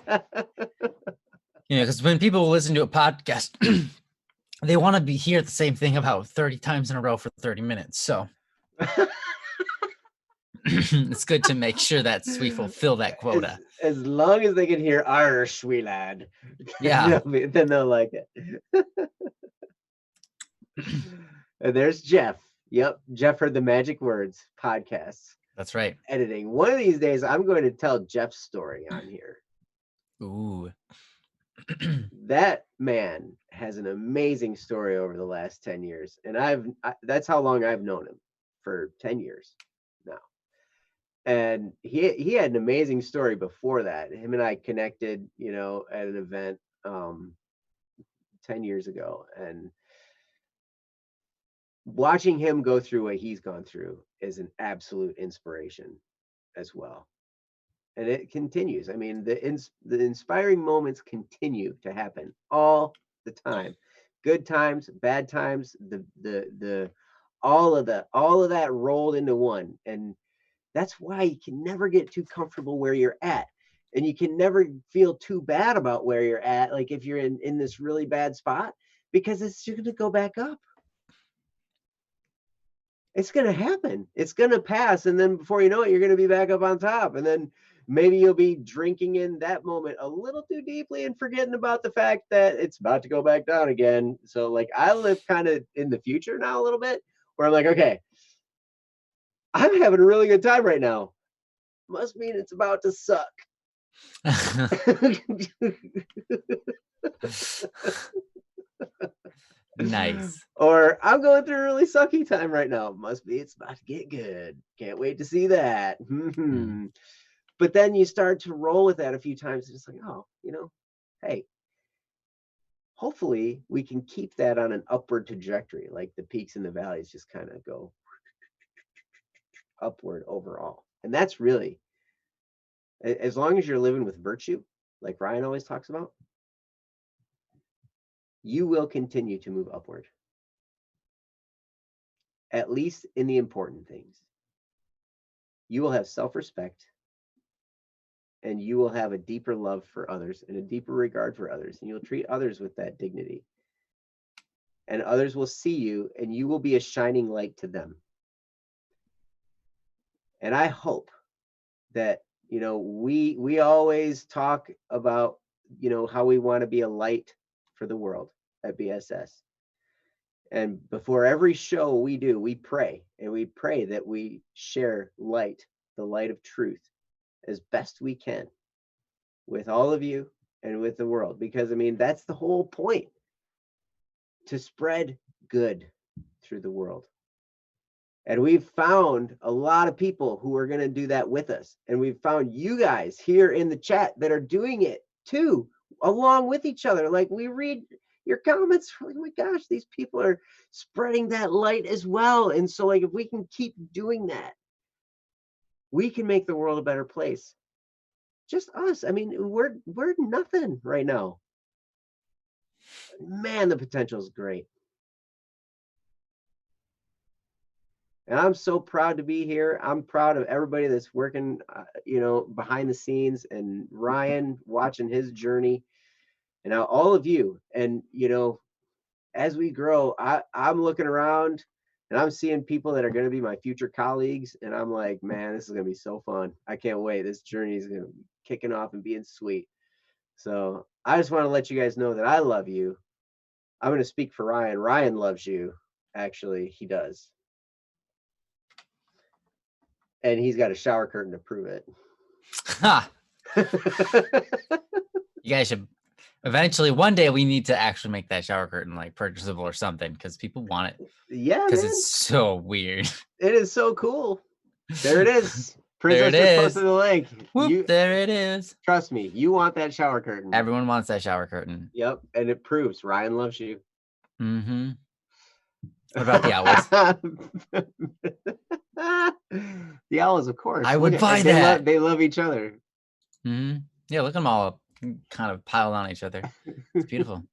[SPEAKER 1] Because when people listen to a podcast, they want to hear the same thing about 30 times in a row for 30 minutes. So it's good to make sure that we fulfill that quota.
[SPEAKER 2] As long as they can hear our sweet lad,
[SPEAKER 1] yeah,
[SPEAKER 2] then they'll like it. And there's Jeff. Yep, Jeff heard the magic words podcasts.
[SPEAKER 1] That's right.
[SPEAKER 2] Editing. One of these days, I'm going to tell Jeff's story on here.
[SPEAKER 1] Ooh.
[SPEAKER 2] That man has an amazing story over the last 10 years. And that's how long I've known him, for 10 years now. And he had an amazing story before that. Him and I connected, at an event 10 years ago. And watching him go through what he's gone through is an absolute inspiration as well. And it continues. I mean, the inspiring moments continue to happen all the time. Good times, bad times, the all of that rolled into one. And that's why you can never get too comfortable where you're at. And you can never feel too bad about where you're at, like if you're in this really bad spot, because it's going to go back up. It's going to happen. It's going to pass. And then before you know it, you're going to be back up on top. And then maybe you'll be drinking in that moment a little too deeply and forgetting about the fact that it's about to go back down again. So like, I live kind of in the future now a little bit, where I'm like, okay, I'm having a really good time right now. Must mean it's about to suck.
[SPEAKER 1] Nice.
[SPEAKER 2] Or I'm going through a really sucky time right now. Must be it's about to get good. Can't wait to see that. But then you start to roll with that a few times, and it's like, oh, hey, hopefully we can keep that on an upward trajectory. Like the peaks and the valleys just kind of go upward overall. And that's really, as long as you're living with virtue, like Ryan always talks about, you will continue to move upward. At least in the important things. you will have self-respect, and you will have a deeper love for others and a deeper regard for others, and you'll treat others with that dignity. And others will see you, and you will be a shining light to them. And I hope that, we always talk about, how we want to be a light for the world at BSS. And before every show we do, we pray, and we pray that we share light, the light of truth, as best we can with all of you and with the world. Because, that's the whole point, to spread good through the world. And we've found a lot of people who are going to do that with us. And we've found you guys here in the chat that are doing it too, along with each other. Like, we read your comments. Oh my gosh, these people are spreading that light as well. And so, like, if we can keep doing that, we can make the world a better place. Just us. We're nothing right now. Man, the potential is great. And I'm so proud to be here. I'm proud of everybody that's working, behind the scenes, and Ryan watching his journey, and now all of you. And, as we grow, I'm looking around, and I'm seeing people that are going to be my future colleagues. And I'm like, man, this is going to be so fun. I can't wait. This journey is going to be kicking off and being sweet. So I just want to let you guys know that I love you. I'm going to speak for Ryan. Ryan loves you. Actually, he does. And he's got a shower curtain to prove it.
[SPEAKER 1] Ha! You guys should eventually, one day, we need to actually make that shower curtain like purchasable or something, because people want it.
[SPEAKER 2] Yeah,
[SPEAKER 1] because it's so weird.
[SPEAKER 2] It is so cool. There it is.
[SPEAKER 1] Princess
[SPEAKER 2] just posted the link.
[SPEAKER 1] Whoop, there it is.
[SPEAKER 2] Trust me, you want that shower curtain.
[SPEAKER 1] Everyone wants that shower curtain.
[SPEAKER 2] Yep, and it proves Ryan loves you.
[SPEAKER 1] Mm-hmm. What about the owls?
[SPEAKER 2] The owls, of course.
[SPEAKER 1] I would buy that.
[SPEAKER 2] They love each other.
[SPEAKER 1] Mm-hmm. Yeah, look at them all kind of piled on each other. It's beautiful.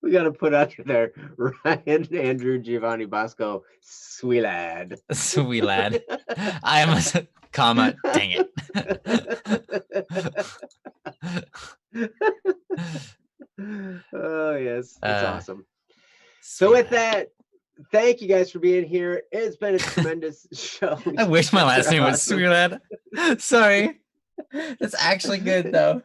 [SPEAKER 2] We got to put out there Ryan, Andrew, Giovanni, Bosco, sweet lad.
[SPEAKER 1] Sweet lad. I am a comma. Dang it.
[SPEAKER 2] Oh, yes. That's awesome. So with that, thank you guys for being here. It's been a tremendous show.
[SPEAKER 1] I wish my last name was Sweet Lad. Sorry. It's actually good, though.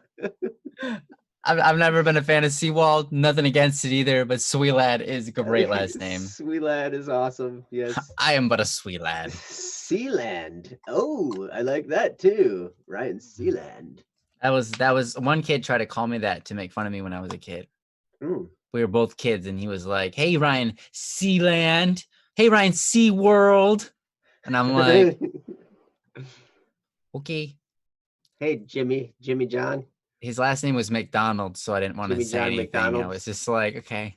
[SPEAKER 1] I've never been a fan of Seawald. Nothing against it either, but Sweet Lad is a great last name.
[SPEAKER 2] Sweet Lad is awesome. Yes.
[SPEAKER 1] I am but a sweet lad.
[SPEAKER 2] Sealand. Oh, I like that too. Ryan Sealand.
[SPEAKER 1] That was one kid tried to call me that to make fun of me when I was a kid.
[SPEAKER 2] Mm.
[SPEAKER 1] We were both kids, and he was like, "Hey Ryan, Sealand. Hey Ryan, SeaWorld." And I'm like, okay.
[SPEAKER 2] Hey Jimmy John.
[SPEAKER 1] His last name was McDonald, so I didn't want to say anything.
[SPEAKER 2] McDonald.
[SPEAKER 1] I was just like, okay,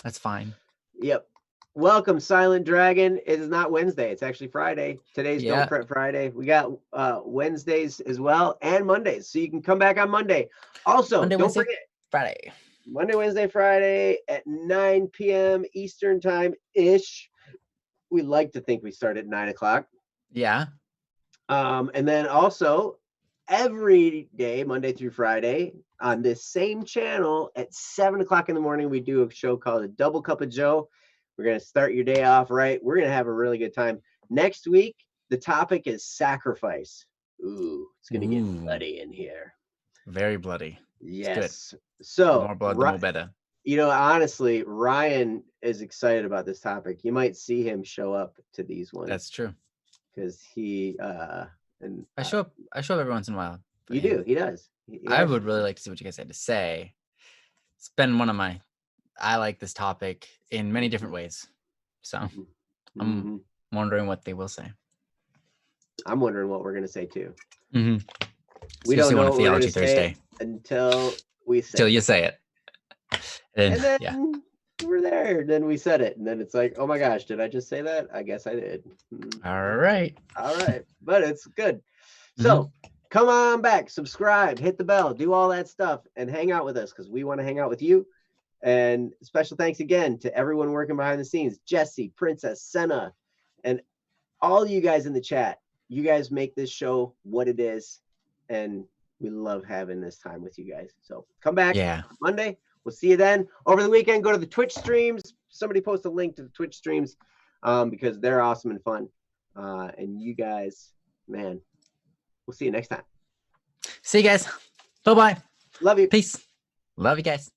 [SPEAKER 1] that's fine.
[SPEAKER 2] Yep. Welcome, Silent Dragon. It is not Wednesday. It's actually Friday. Today's Don't Prep Friday. We got Wednesdays as well, and Mondays. So you can come back on Monday. Also, don't forget,
[SPEAKER 1] Friday.
[SPEAKER 2] Monday, Wednesday, Friday at 9 p.m. Eastern time-ish. We like to think we start at 9 o'clock.
[SPEAKER 1] Yeah.
[SPEAKER 2] And then also, every day, Monday through Friday, on this same channel at 7 o'clock in the morning, we do a show called A Double Cup of Joe. We're going to start your day off right. We're going to have a really good time. Next week, the topic is sacrifice. Ooh, it's going to get bloody in here.
[SPEAKER 1] Very bloody.
[SPEAKER 2] Yes. So,
[SPEAKER 1] the more blood, the more better.
[SPEAKER 2] Honestly, Ryan is excited about this topic. You might see him show up to these ones.
[SPEAKER 1] That's true.
[SPEAKER 2] Because he
[SPEAKER 1] and I show up every once in a while.
[SPEAKER 2] You do. He does.
[SPEAKER 1] I would really like to see what you guys had to say. It's been one of my. I like this topic in many different ways, so I'm wondering what they will say. I'm wondering what we're gonna say too. Mm-hmm. We don't know what we're gonna say until we say. Till you say it, and then we're there. Then we said it, and then it's like, oh my gosh, did I just say that? I guess I did. All right, but it's good. So come on back, subscribe, hit the bell, do all that stuff, and hang out with us because we want to hang out with you.
[SPEAKER 2] And special thanks again to everyone working behind the scenes, Jesse, Princess, Senna, and all you guys in the chat. You guys make this show what it is, and we love having this time with you guys. So come back Monday. We'll see you then. Over the weekend, go to the Twitch streams. Somebody post a link to the Twitch streams because they're awesome and fun. And you guys, man, we'll see you next time.
[SPEAKER 1] See you guys. Bye-bye.
[SPEAKER 2] Love you.
[SPEAKER 1] Peace. Love you guys.